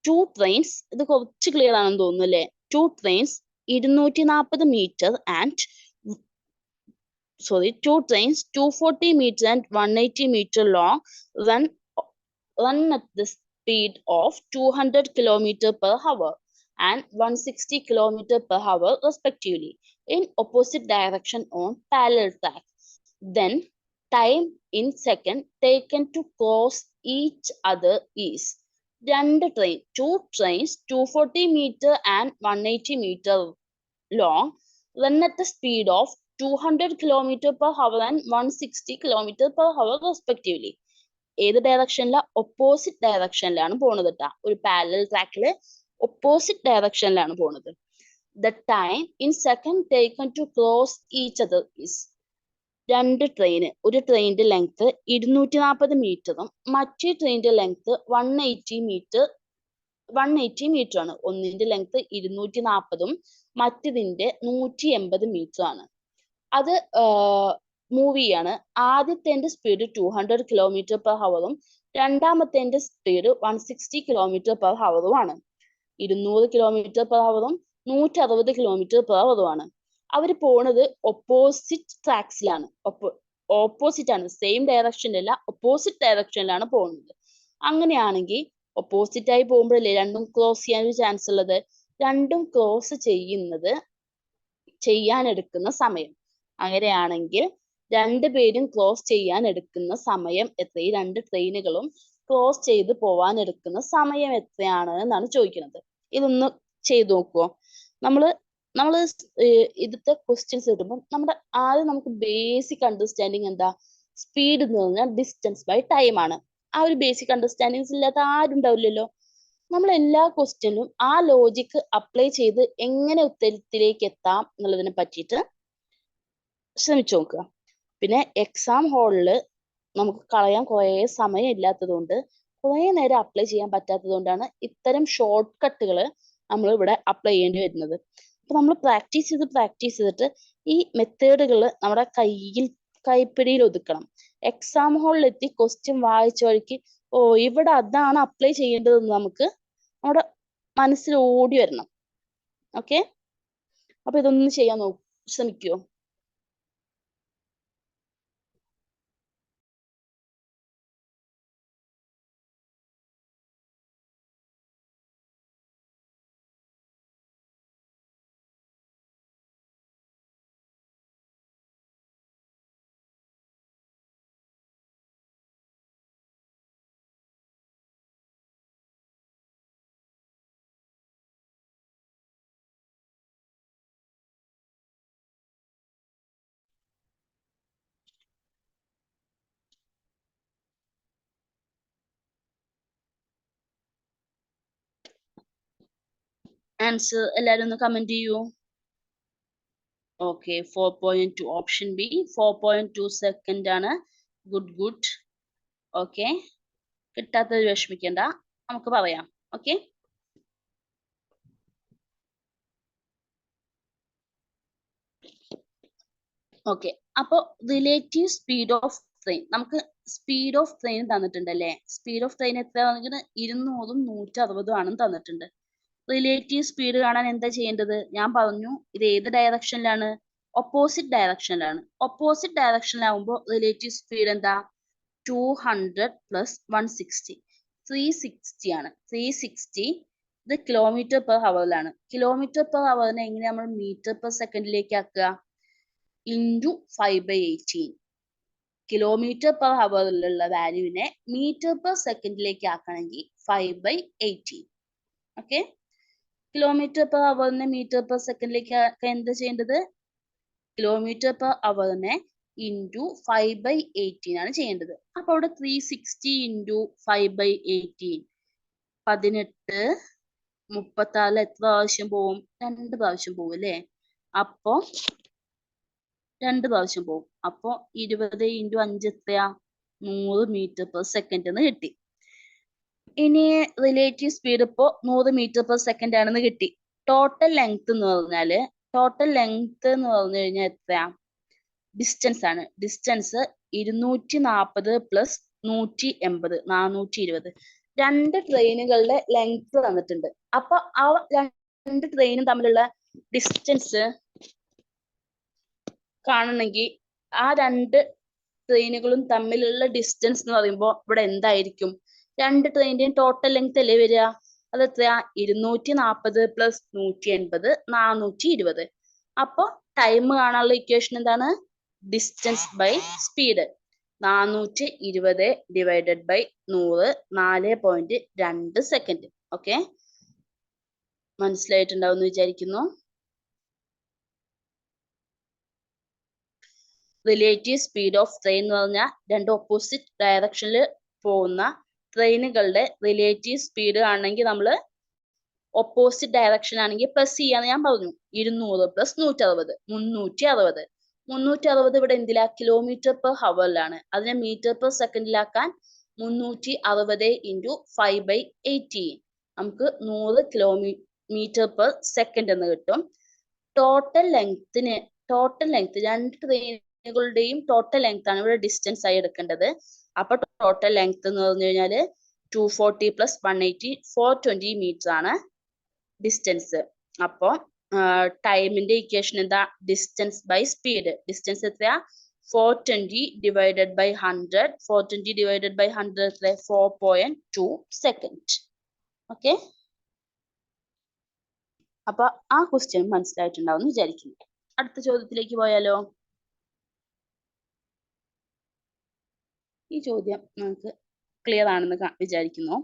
ടു ട്രെയിൻസ്, ഇത് കുറച്ച് ക്ലിയർ ആണെന്ന് തോന്നുന്നു അല്ലേ? Two trains 240 metre and 240 meter and 180 meter long run at the speed of 200 km per hour and 160 km per hour respectively in opposite direction on parallel track. Then time in second taken to cross each other is. Two trains 240 meter and 180 meter long run at the speed of 200 km per hour and 160 km per hour respectively. ഏത് ഡയറക്ഷനില? Opposite ഡയറക്ഷനിലാണ് പോണത് കേട്ടാ. ഒരു parallel ട്രാക്കില് opposite ഡയറക്ഷനിലാണ് പോണത്. The time in second taken to cross each other is. രണ്ട് train, ഒരു ട്രെയിനിന്റെ length 240 മീറ്ററും മറ്റേ ട്രെയിനിന്റെ ലെങ്ത് 180 മീറ്റർ ആണ്. ഒന്നിന്റെ ലെങ്ത് 240ഉം മറ്റതിന്റെ 180 മീറ്റർ ആണ്. അത് മൂവ് ചെയ്യാണ്. ആദ്യത്തെ സ്പീഡ് 200 km per hour രണ്ടാമത്തെ സ്പീഡ് 160 km per hour ആണ്. 200 km per hour 160 km per hour ആണ്. അവർ പോണത് ഓപ്പോസിറ്റ് ട്രാക്സിലാണ്. ഓപ്പോസിറ്റ് ആണ്, സെയിം ഡയറക്ഷനിലല്ല, ഓപ്പോസിറ്റ് ഡയറക്ഷനിലാണ് പോകുന്നത്. അങ്ങനെയാണെങ്കിൽ ഓപ്പോസിറ്റ് ആയി പോകുമ്പോഴല്ലേ രണ്ടും ക്രോസ് ചെയ്യാൻ ഒരു ചാൻസ് ഉള്ളത്. രണ്ടും ക്രോസ് ചെയ്യാനെടുക്കുന്ന സമയം, അങ്ങനെയാണെങ്കിൽ രണ്ടുപേരും ക്രോസ് ചെയ്യാൻ എടുക്കുന്ന സമയം എത്ര? ഈ രണ്ട് ട്രെയിനുകളും ക്രോസ് ചെയ്ത് പോവാൻ എടുക്കുന്ന സമയം എത്രയാണ് എന്നാണ് ചോദിക്കുന്നത്. ഇതൊന്ന് ചെയ്തു നോക്കുവോ? നമ്മൾ ഇവിടുത്തെ ക്വസ്റ്റ്യൻസ് കിട്ടുമ്പോൾ നമ്മുടെ ആദ്യം നമുക്ക് ബേസിക് അണ്ടർസ്റ്റാൻഡിങ് എന്താ? സ്പീഡ് എന്ന് പറഞ്ഞാൽ ഡിസ്റ്റൻസ് ബൈ ടൈം ആണ്. ആ ഒരു ബേസിക് അണ്ടർസ്റ്റാൻഡിങ്സ് ഇല്ലാത്ത ആരും ഉണ്ടാവില്ലല്ലോ. നമ്മൾ എല്ലാ ക്വസ്റ്റ്യനും ആ ലോജിക്ക് അപ്ലൈ ചെയ്ത് എങ്ങനെ ഉത്തരത്തിലേക്ക് എത്താം എന്നുള്ളതിനെ പറ്റിയിട്ട് ശ്രമിച്ചു നോക്കുക. പിന്നെ എക്സാം ഹാളിൽ നമുക്ക് കളയാൻ കുറേ സമയം ഇല്ലാത്തത് കൊണ്ട്, കുറേ നേരം അപ്ലൈ ചെയ്യാൻ പറ്റാത്തത് കൊണ്ടാണ് ഇത്തരം ഷോർട്ട് കട്ടുകൾ നമ്മൾ ഇവിടെ അപ്ലൈ ചെയ്യേണ്ടി വരുന്നത്. അപ്പൊ നമ്മൾ പ്രാക്ടീസ് ചെയ്തിട്ട് ഈ മെത്തേഡുകൾ നമ്മുടെ കൈപ്പിടിയിൽ ഒതുക്കണം. എക്സാം ഹാളിലെത്തി ക്വസ്റ്റ്യൻ വായിച്ച വഴിക്ക് ഓ ഇവിടെ അതാണ് അപ്ലൈ ചെയ്യേണ്ടതെന്ന് നമുക്ക് നമ്മുടെ മനസ്സിൽ ഓടി വരണം. ഓക്കെ, അപ്പൊ ഇതൊന്ന് ചെയ്യാൻ ശ്രമിക്കുമോ? ആൻസർ എല്ലാവരും ഒന്ന് കമന്റ് ചെയ്യൂ. ഓക്കെ, 4.2 ഓപ്ഷൻ ബി 4.2 സെക്കൻഡ് ആണ്. ഗുഡ്. ഓക്കെ, കിട്ടാത്തത് വിഷമിക്കണ്ട, നമുക്ക് പറയാം. Okay, okay. അപ്പൊ റിലേറ്റീവ് സ്പീഡ് ഓഫ് ട്രെയിൻ, നമുക്ക് സ്പീഡ് ഓഫ് ട്രെയിൻ തന്നിട്ടുണ്ടല്ലേ. സ്പീഡ് ഓഫ് ട്രെയിൻ എത്ര 200ഉം 160ഉം ആണെന്ന് തന്നിട്ടുണ്ട്. റിലേറ്റീവ് സ്പീഡ് കാണാൻ എന്താ ചെയ്യേണ്ടത്? ഞാൻ പറഞ്ഞു, ഇത് ഏത് ഡയറക്ഷനിലാണ്? ഓപ്പോസിറ്റ് ഡയറക്ഷനിലാണ്. ഓപ്പോസിറ്റ് ഡയറക്ഷനിലാവുമ്പോൾ റിലേറ്റീവ് സ്പീഡ് എന്താ? 200 പ്ലസ് 160, 360 ആണ്. 360 ഇത് കിലോമീറ്റർ പെർ ഹവറിലാണ്. കിലോമീറ്റർ പെർ ഹവറിനെ എങ്ങനെ നമ്മൾ മീറ്റർ പെർ സെക്കൻഡിലേക്ക് ആക്കുക? ഇൻറ്റു 5/18. കിലോമീറ്റർ പെർ ഹവറിലുള്ള വാല്യൂവിനെ മീറ്റർ പെർ സെക്കൻഡിലേക്ക് ആക്കണമെങ്കിൽ 5/18. ഓക്കെ, കിലോമീറ്റർ പെർ ഹവറിനെ മീറ്റർ പെർ സെക്കൻഡിലേക്ക് ആക്കാൻ എന്താ ചെയ്യേണ്ടത്? കിലോമീറ്റർ പെർ ഹവറിനെ ഇൻറ്റു 5/18 ആണ് ചെയ്യേണ്ടത്. അപ്പൊ അവിടെ 360 ഇൻറ്റു 5/18 18, 36 എത്ര പ്രാവശ്യം പോവും? 2 പ്രാവശ്യം പോവും അല്ലേ? അപ്പൊ 2 പ്രാവശ്യം പോവും. അപ്പൊ 20 ഇൻറ്റു 5 എത്രയാ? 100 മീറ്റർ പെർ സെക്കൻഡ് എന്ന് കിട്ടി. ഇനി റിലേറ്റീവ് സ്പീഡ് ഇപ്പോ 100 മീറ്റർ പെർ സെക്കൻഡ് ആണെന്ന് കിട്ടി. ടോട്ടൽ ലെങ്ത് എന്ന് പറഞ്ഞാല് പറഞ്ഞു കഴിഞ്ഞാൽ എത്രയാ? ഡിസ്റ്റൻസ് ആണ്. Distance 240 plus 180, 420. 2 ട്രെയിനുകളുടെ ലെങ്ത് തന്നിട്ടുണ്ട്. അപ്പൊ ആ 2 ട്രെയിനും തമ്മിലുള്ള ഡിസ്റ്റൻസ് കാണണമെങ്കിൽ ആ 2 ട്രെയിനുകളും തമ്മിലുള്ള ഡിസ്റ്റൻസ് എന്ന് പറയുമ്പോൾ ഇവിടെ എന്തായിരിക്കും? 2 ട്രെയിനിന്റെയും ടോട്ടൽ ലെങ്ത് അല്ലേ വരിക? അത് എത്രയാ? 240 പ്ലസ് 180, 420. അപ്പൊ ടൈം കാണാനുള്ള ഇക്വേഷൻ എന്താണ്? Distance by speed. 420 divided by 100, 4.2 second. Okay, മനസ്സിലായിട്ടുണ്ടാവും എന്ന് വിചാരിക്കുന്നു. റിലേറ്റീവ് സ്പീഡ് ഓഫ് ട്രെയിൻ എന്ന് പറഞ്ഞാൽ 2 ഓപ്പോസിറ്റ് ഡയറക്ഷനിൽ പോകുന്ന ട്രെയിനുകളുടെ റിലേറ്റീവ് സ്പീഡ് ആണെങ്കിൽ നമ്മൾ ഓപ്പോസിറ്റ് ഡയറക്ഷൻ ആണെങ്കിൽ പ്ലസ് ചെയ്യാന്ന് ഞാൻ പറഞ്ഞു. 200 പ്ലസ് 160, 360. 360 ഇവിടെ എന്തിലാ? Kilometre per ഹവറിലാണ്. അതിനെ മീറ്റർ പെർ സെക്കൻഡിലാക്കാൻ 360 ഇൻറ്റു 5/18 നമുക്ക് 100 കിലോമീറ്റർ പെർ സെക്കൻഡ് എന്ന് കിട്ടും. ടോട്ടൽ ലെങ്ത് 2 ട്രെയിനുകളുടെയും ടോട്ടൽ ലെങ്ത് ആണ് ഇവിടെ ഡിസ്റ്റൻസ് ആയി എടുക്കേണ്ടത്. അപ്പൊ ടോട്ടൽ ലെങ്ത് എന്ന് പറഞ്ഞു കഴിഞ്ഞാല് 240 പ്ലസ് 180, 420 മീറ്റർ ആണ് ഡിസ്റ്റൻസ്. അപ്പൊ ടൈമിന്റെ ഇക്വേഷൻ എന്താ? Distance by speed. ഡിസ്റ്റൻസ് എത്രയാ? 420 ഡിവൈഡഡ് ബൈ 100. 420 ഡിവൈഡഡ് ബൈ 100 എത്ര? 4.2 സെക്കൻഡ്. ഓക്കെ, അപ്പൊ ആ ക്വസ്റ്റ്യൻ മനസ്സിലായിട്ടുണ്ടാവും എന്ന് വിചാരിക്കുന്നു. അടുത്ത ചോദ്യത്തിലേക്ക് പോയാലോ? ഈ ചോദ്യം നമുക്ക് ക്ലിയർ ആണെന്ന് വിചാരിക്കുന്നു.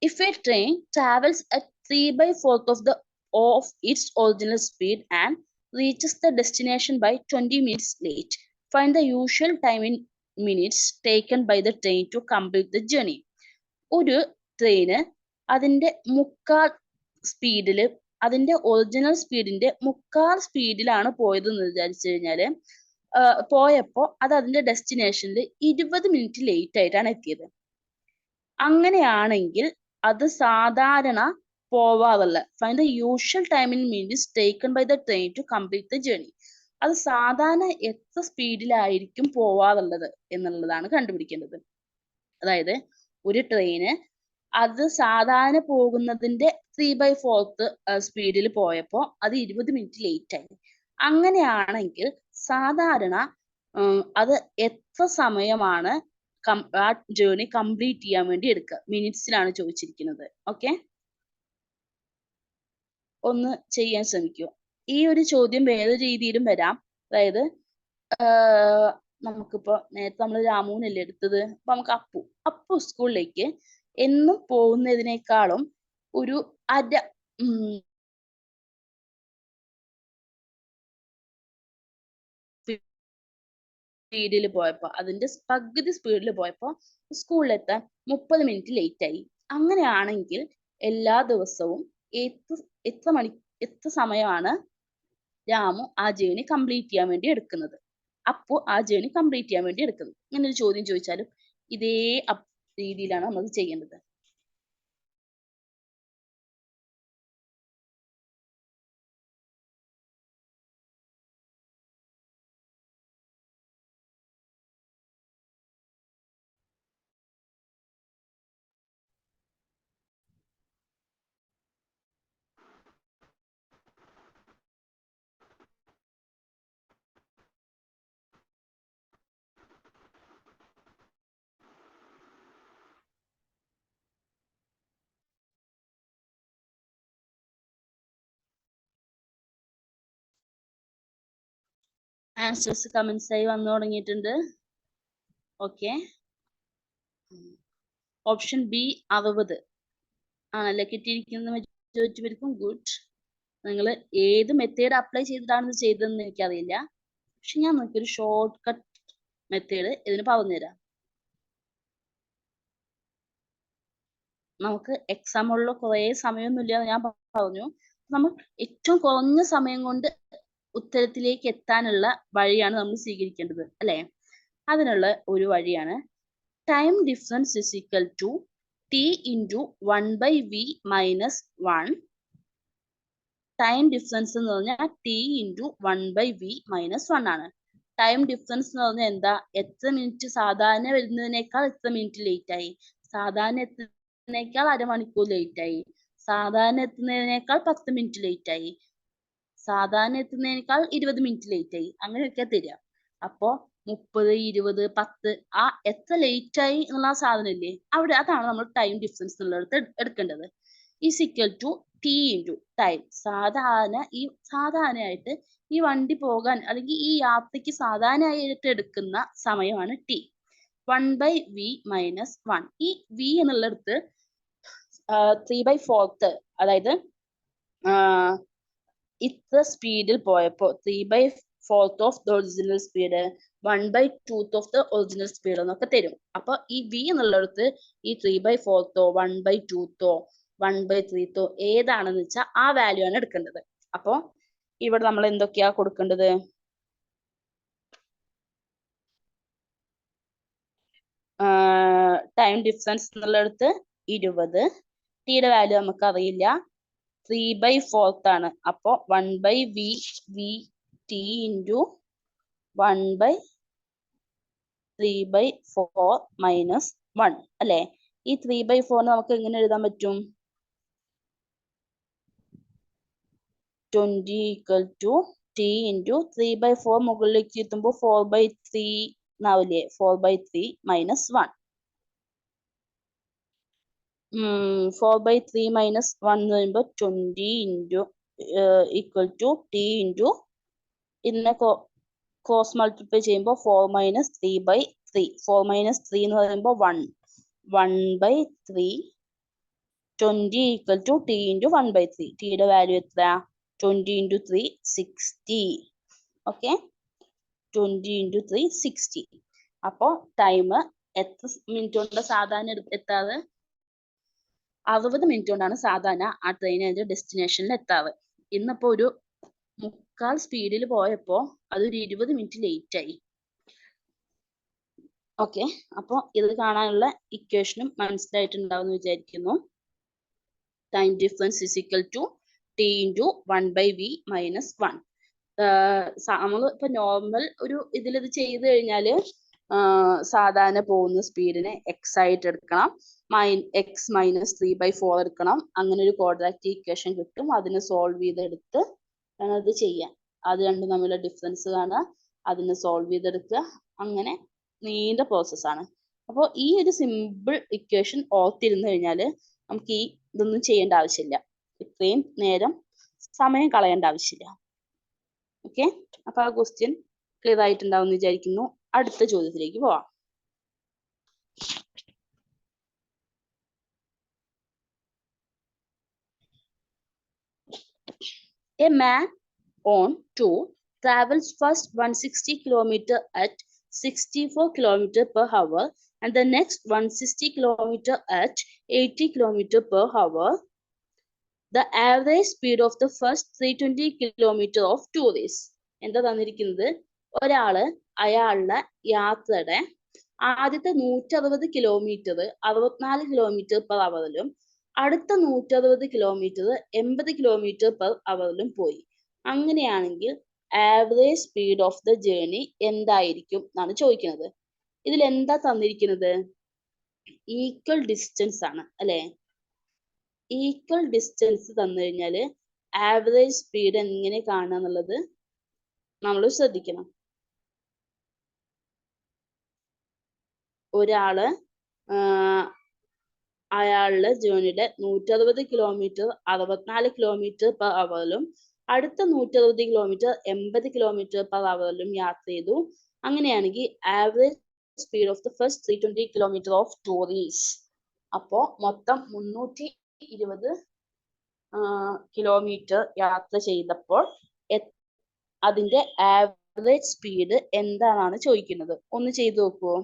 If a train travels at 3/4 of the of its original speed and reaches the destination by 20 minutes late. Find the usual time in minutes taken by the train to complete the journey. ഒരു train അതിന്റെ മുക്കാൽ സ്പീഡില് അതിന്റെ original സ്പീഡിന്റെ മുക്കാൽ സ്പീഡിലാണ് പോയത് എന്ന് വിചാരിച്ചു കഴിഞ്ഞാല് പോയപ്പോ അത് അതിന്റെ ഡെസ്റ്റിനേഷനിൽ 20 മിനിറ്റ് ലേറ്റ് ആയിട്ടാണ് എത്തിയത്. അങ്ങനെയാണെങ്കിൽ അത് സാധാരണ പോവാറുള്ള find the usual time in minutes taken by the train to complete the journey. അത് സാധാരണ എത്ര സ്പീഡിലായിരിക്കും പോവാറുള്ളത് എന്നുള്ളതാണ് കണ്ടുപിടിക്കേണ്ടത്. അതായത് ഒരു ട്രെയിന് അത് സാധാരണ പോകുന്നതിന്റെ 3/4 സ്പീഡിൽ പോയപ്പോ അത് 20 മിനിറ്റ് ലേറ്റ് ആയി. അങ്ങനെയാണെങ്കിൽ സാധാരണ അത് എത്ര സമയമാണ് ആ ജേർണി കംപ്ലീറ്റ് ചെയ്യാൻ വേണ്ടി എടുക്കുക? മിനിറ്റ്സിലാണ് ചോദിച്ചിരിക്കുന്നത്. ഓക്കെ, ഒന്ന് ചെയ്യാൻ ശ്രമിക്കൂ. ഈ ഒരു ചോദ്യം വേറെ രീതിയിലും വരാം. അതായത് നമുക്കിപ്പോ നേരത്തെ നമ്മൾ രാമുവിനല്ലേ എടുത്തത്, അപ്പൊ നമുക്ക് അപ്പു സ്കൂളിലേക്ക് എന്നും പോകുന്നതിനേക്കാളും ഒരു അര സ്പീഡിൽ പോയപ്പോ അതിന്റെ പകുതി സ്പീഡിൽ പോയപ്പോ സ്കൂളിലെത്താൻ 30 മിനിറ്റ് ലേറ്റ് ആയി. അങ്ങനെയാണെങ്കിൽ എല്ലാ ദിവസവും എത്ര സമയമാണ് രാമു ആ ജേർണി കംപ്ലീറ്റ് ചെയ്യാൻ വേണ്ടി എടുക്കുന്നത്, അപ്പു ആ ജേർണി കംപ്ലീറ്റ് ചെയ്യാൻ വേണ്ടി എടുക്കുന്നത്? ഇങ്ങനെ ഒരു ചോദ്യം ചോദിച്ചാലും ഇതേ രീതിയിലാണ് നമ്മൾ ചെയ്യേണ്ടത്. ആൻസേഴ്സ് കമന്റ്സ് ആയി വന്നു തുടങ്ങിയിട്ടുണ്ട്. ഓക്കെ, ഓപ്ഷൻ ബി 60 ആണല്ലേ കിട്ടിയിരിക്കുന്ന മെജോറിറ്റി പേർക്കും. ഗുഡ്. നിങ്ങൾ ഏത് മെത്തേഡ് അപ്ലൈ ചെയ്തിട്ടാണ് ഇത് ചെയ്തതെന്ന് എനിക്കറിയില്ല, പക്ഷെ ഞാൻ നോക്കിയൊരു ഷോർട്ട് കട്ട് മെത്തേഡ് ഇതിന് പറഞ്ഞുതരാം. നമുക്ക് എക്സാമുള്ള കുറേ സമയമൊന്നുമില്ല ഞാൻ പറഞ്ഞു. നമ്മൾ ഏറ്റവും കുറഞ്ഞ സമയം കൊണ്ട് ഉത്തരത്തിലേക്ക് എത്താനുള്ള വഴിയാണ് നമ്മൾ സ്വീകരിക്കേണ്ടത്, അല്ലെ? അതിനുള്ള ഒരു വഴിയാണ് time difference is equal to T into 1/v minus 1. Time difference എന്ന് പറഞ്ഞാൽ ടി ഇൻറ്റു 1/v മൈനസ് 1 ആണ്. ടൈം ഡിഫറൻസ് എന്ന് പറഞ്ഞാൽ എന്താ? എത്ര മിനിറ്റ് സാധാരണ വരുന്നതിനേക്കാൾ എത്ര മിനിറ്റ് ലേറ്റ് ആയി, സാധാരണ എത്തുന്നതിനേക്കാൾ അരമണിക്കൂർ ലേറ്റ് ആയി, സാധാരണ എത്തുന്നതിനേക്കാൾ 10 മിനിറ്റ് ലേറ്റ് ആയി, സാധാരണ എത്തുന്നതിനേക്കാൾ 20 മിനിറ്റ് ലേറ്റ് ആയി, അങ്ങനെയൊക്കെ തരിക. അപ്പോ 30, 20, 10 ആ എത്ര ലേറ്റ് ആയി എന്നുള്ള ആ സാധനം ഇല്ലേ അവിടെ, അതാണ് നമ്മൾ ടൈം ഡിഫറൻസ് എന്നുള്ളത് എടുക്കേണ്ടത്. Is equal to T into time. സാധാരണയായിട്ട് ഈ വണ്ടി പോകാൻ അല്ലെങ്കിൽ ഈ യാത്രയ്ക്ക് സാധാരണയായിട്ട് എടുക്കുന്ന സമയമാണ് ടി. 1/v minus 1. ഈ v എന്നുള്ളിടത്ത് 3/4 അതായത് ഇത്ര സ്പീഡിൽ പോയപ്പോ 3/4 of the original speed, 1/2 of the original speed എന്നൊക്കെ തരും. അപ്പൊ ഈ v എന്നുള്ളിടത്ത് ഈ 3/4 1/2 1/3 ഏതാണെന്ന് വെച്ചാൽ ആ വാല്യൂ ആണ് എടുക്കേണ്ടത്. അപ്പൊ ഇവിടെ നമ്മൾ എന്തൊക്കെയാ കൊടുക്കേണ്ടത്? ടൈം ഡിഫറൻസ് എന്നുള്ളിടത്ത് 20, ടിയുടെ വാല്യൂ നമുക്ക് അറിയില്ല, 3/4 ആണ്. അപ്പോ 1/v t ഇൻറ്റു 1/3/4 മൈനസ് 1 അല്ലെ? ഈ 3/4 നമുക്ക് എങ്ങനെ എഴുതാൻ പറ്റും? 20 ഈക്വൽ ടു ടി ഇൻറ്റു 3/4 മുകളിലേക്ക് എത്തുമ്പോൾ 4/3 എന്നാവില്ലേ? 4/3 മൈനസ് 1. 4/3 മൈനസ് 1 എന്ന് പറയുമ്പോൾ 20 into equal to T into ഇതിനെ ക്രോസ് മൾട്ടിപ്ലൈ ചെയ്യുമ്പോൾ 4 മൈനസ് 3/3. 4 മൈനസ് 3 എന്ന് പറയുമ്പോൾ 1. 1/3 20 equal to t into 1/3. Tയുടെ value എത്ര? 20 into 3 60. Okay, 20 into 3 60. അപ്പോൾ ടൈം എത്ര മിനിറ്റ് കൊണ്ട് സാധാരണ എത്താറ്? 60 മിനിറ്റ് കൊണ്ടാണ് സാധാരണ ആ ട്രെയിൻ അതിന്റെ ഡെസ്റ്റിനേഷനിൽ എത്താറ്. ഇന്നിപ്പോ ഒരു 3/4 സ്പീഡിൽ പോയപ്പോ അതൊരു 20 മിനിറ്റ് ലേറ്റ് ആയി. ഓക്കെ, അപ്പോൾ ഇത് കാണാനുള്ള ഇക്വേഷനും മനസ്സിലായിട്ടുണ്ടാവും എന്ന് വിചാരിക്കുന്നു. Time difference is equal to T into 1/v minus 1. നമ്മൾ ഇപ്പൊ നോർമൽ ഒരു ഇതിലിത് ചെയ്ത് കഴിഞ്ഞാൽ സാധാരണ പോകുന്ന സ്പീഡിനെ എക്സ് ആയിട്ട് എടുക്കണം, എക്സ് മൈനസ് 3/4 എടുക്കണം. അങ്ങനെ ഒരു ക്വാഡ്രാറ്റിക് ഇക്വേഷൻ കിട്ടും. അതിനെ സോൾവ് ചെയ്തെടുത്ത് വേണം ഇത് ചെയ്യാൻ. അത് രണ്ടും തമ്മിലുള്ള ഡിഫറൻസ് കാണുക, അതിനെ സോൾവ് ചെയ്തെടുക്കുക. അങ്ങനെ നീണ്ട പ്രോസസ്സാണ്. അപ്പോൾ ഈ ഒരു സിമ്പിൾ ഇക്വേഷൻ ഓർത്തിരുന്നു കഴിഞ്ഞാൽ നമുക്ക് ഈ ഇതൊന്നും ചെയ്യേണ്ട ആവശ്യമില്ല, ഇത്രയും നേരം സമയം കളയേണ്ട ആവശ്യമില്ല. ഓക്കെ, അപ്പൊ ആ ക്വസ്റ്റ്യൻ ക്ലിയർ ആയിട്ടുണ്ടാവും എന്ന് വിചാരിക്കുന്നു. അടുത്ത ചോദ്യത്തിലേക്ക് പോവാം. A man on tour travels first 160 km at 64 km per hour and the next 160 km at 80 km per hour. The average speed of the first 320 km of tour is. എന്താ തന്നിരിക്കുന്നത്? ഒരാള് അയാളുടെ യാത്രയുടെ ആദ്യത്തെ 160 കിലോമീറ്റർ 64 കിലോമീറ്റർ പെർ അവറിലും അടുത്ത 160 kilometre 80 kilometre per അവറിലും പോയി. അങ്ങനെയാണെങ്കിൽ average speed of the journey എന്തായിരിക്കും എന്നാണ് ചോദിക്കുന്നത്. ഇതിൽ എന്താ തന്നിരിക്കുന്നത്? ഈക്വൽ ഡിസ്റ്റൻസ് ആണ് അല്ലെ? ഈക്വൽ ഡിസ്റ്റൻസ് തന്നു കഴിഞ്ഞാൽ ആവറേജ് സ്പീഡ് എങ്ങനെ കാണുക എന്നുള്ളത് നമ്മൾ ശ്രദ്ധിക്കണം. ഒരാള് അയാളുടെ ജേർണിയുടെ 160 കിലോമീറ്റർ 64 കിലോമീറ്റർ പെർ അവറിലും അടുത്ത 160 കിലോമീറ്റർ 80 കിലോമീറ്റർ പെർ അവറിലും യാത്ര ചെയ്തു. അങ്ങനെയാണെങ്കിൽ average speed of the first 320 kilometre of tour is. അപ്പോ മൊത്തം 320 കിലോമീറ്റർ യാത്ര ചെയ്തപ്പോൾ അതിന്റെ ആവറേജ് സ്പീഡ് എന്താണെന്നാണ് ചോദിക്കുന്നത്. ഒന്ന് ചെയ്തു നോക്കുവോ?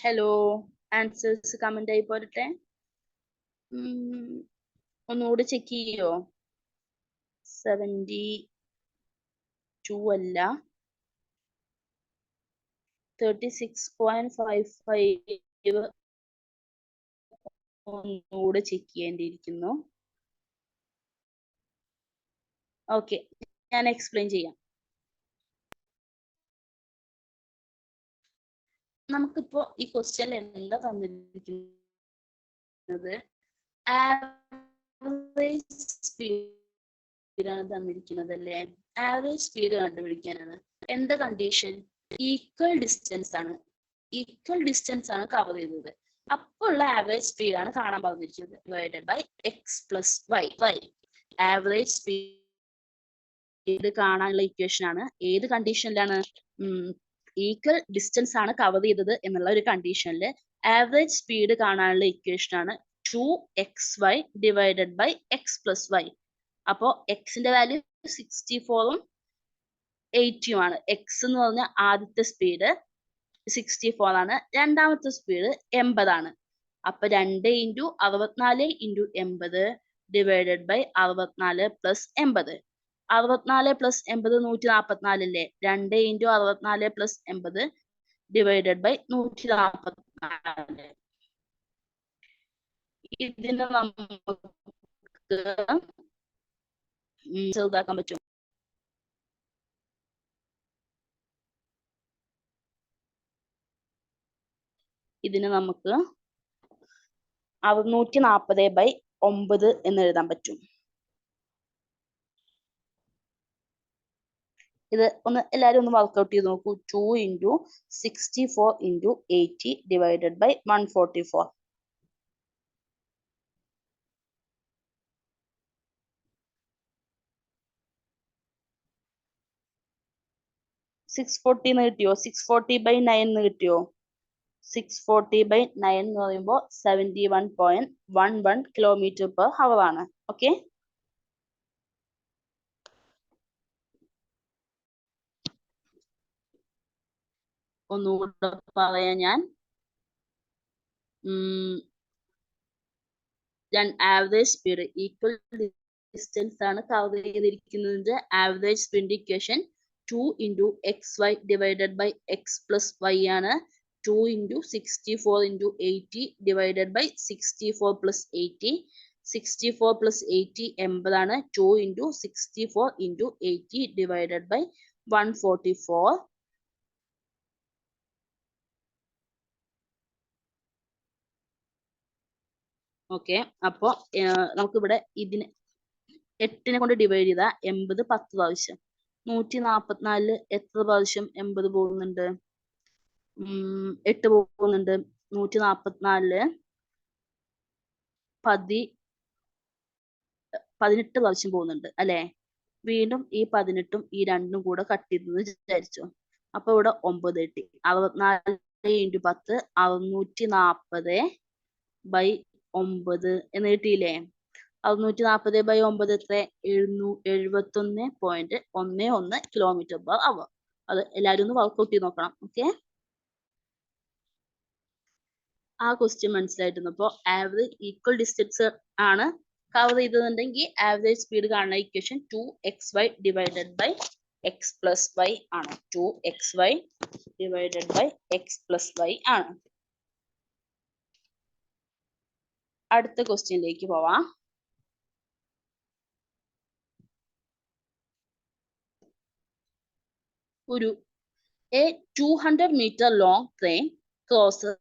ഹലോ, ആൻസേഴ്സ് കമന്റ് ആയി പോരട്ടെ. ഒന്നുകൂടി ചെക്ക് ചെയ്യോ? 72 അല്ല, 36.55 ഒന്നുകൂടെ ചെക്ക് ചെയ്യേണ്ടിയിരിക്കുന്നു. ഓക്കെ, ഞാൻ എക്സ്പ്ലെയിൻ ചെയ്യാം. നമുക്കിപ്പോ ഈ ക്വസ്റ്റ്യൻ എന്താ തന്നിരിക്കുന്നത്? ആവറേജ് സ്പീഡാണ് തന്നിരിക്കുന്നത് അല്ലേ? ആവറേജ് സ്പീഡ് കണ്ടുപിടിക്കാനാണ്. എന്താ കണ്ടീഷൻ? ഈക്വൽ ഡിസ്റ്റൻസ് ആണ്. ഈക്വൽ ഡിസ്റ്റൻസ് ആണ് കവർ ചെയ്തത്. അപ്പോൾ ഉള്ള ആവറേജ് സ്പീഡാണ് കാണാൻ പറഞ്ഞിരിക്കുന്നത്. Divided by X plus Y. Average speed കാണാനുള്ള ഇക്വേഷൻ ആണ്. ഏത് കണ്ടീഷനിലാണ്? ഈക്വൽ ഡിസ്റ്റൻസ് ആണ് കവർ ചെയ്തത് എന്നുള്ള ഒരു കണ്ടീഷനിൽ ആവറേജ് സ്പീഡ് കാണാനുള്ള ഇക്വേഷൻ ആണ് 2xy divided by X plus Y. അപ്പോ എക്സിന്റെ വാല്യൂ 64ഉം 80ഉം ആണ്. എക്സ് എന്ന് പറഞ്ഞ ആദ്യത്തെ സ്പീഡ് 64 ആണ്, രണ്ടാമത്തെ സ്പീഡ് 80 ആണ്. അപ്പൊ 2 × 64 × 80 ഡിവൈഡഡ് ബൈ 64 പ്ലസ് 80. 64 പ്ലസ് 80 144 അല്ലേ? 2 × 64 പ്ലസ് 80 ഡിവൈഡഡ് ബൈ 144. ഇതിനെ നമുക്ക് ചെറുതാക്കാൻ പറ്റും? ഇതിന് നമുക്ക് 640/9 എന്ന് എഴുതാൻ പറ്റും. ഇത് ഒന്ന് എല്ലാവരും ഒന്ന് വർക്ക്ഔട്ട് ചെയ്ത് നോക്കൂ. 2 × 64 × 80 ഡിവൈഡഡ് ബൈ 144. 640 എന്ന് കിട്ടിയോ? 640/9 എന്ന് കിട്ടിയോ? 640/9 എന്ന് പറയുമ്പോൾ 71.11 km/h ആണ്. ഓക്കെ, ഒന്നുകൂടെ പറയാം ഞാൻ. ആവറേജ് സ്പീഡ് ഈക്വൽ ഡിസ്റ്റൻസ് ആണ് കവർ ചെയ്തിരിക്കുന്നത്. Average speed equation 2 × xy divided by x plus y ആണ്. 2 × 64 × 80 ഡിവൈഡഡ് ബൈ 64 പ്ലസ് 80. 64 പ്ലസ് 80 80 ആണ്. 2 × 64 × 80 ഡിവൈഡഡ് ബൈ 144. ഓക്കെ, അപ്പോ നമുക്കിവിടെ ഇതിനെ 8നെ കൊണ്ട് ഡിവൈഡ് ചെയ്താൽ 80 10 പ്രാവശ്യം. 144 എത്ര പ്രാവശ്യം 80 പോകുന്നുണ്ട്? 8 പോകുന്നുണ്ട്. 144 18 പ്രാവശ്യം പോകുന്നുണ്ട് അല്ലെ? വീണ്ടും ഈ 18ഉം ഈ 2ഉം കൂടെ കട്ട് ചെയ്തെന്ന് വിചാരിച്ചു. അപ്പൊ ഇവിടെ 9 കിട്ടി. 64 × 10 640/9 എന്ന് കിട്ടിയില്ലേ? 640/9 എത്ര? 771.11 km/h. അത് എല്ലാവരും ഒന്ന് വർക്ക്ഔട്ട് ചെയ്ത് നോക്കണം. ഓക്കെ, ആ ക്വസ്റ്റ്യൻ മനസ്സിലായിരുന്നു. അപ്പോൾ ആവറേജ് ഈക്വൽ ഡിസ്റ്റൻസ് ആണ് കവർ ചെയ്തതെങ്കിൽ ആവറേജ് സ്പീഡ് കാണുന്ന equation 2xy divided by x plus y ആണ്. 2xy divided by x plus y ആണ്. അടുത്ത ക്വസ്റ്റ്യനിലേക്ക് പോവാം. A 200-meter long train crosses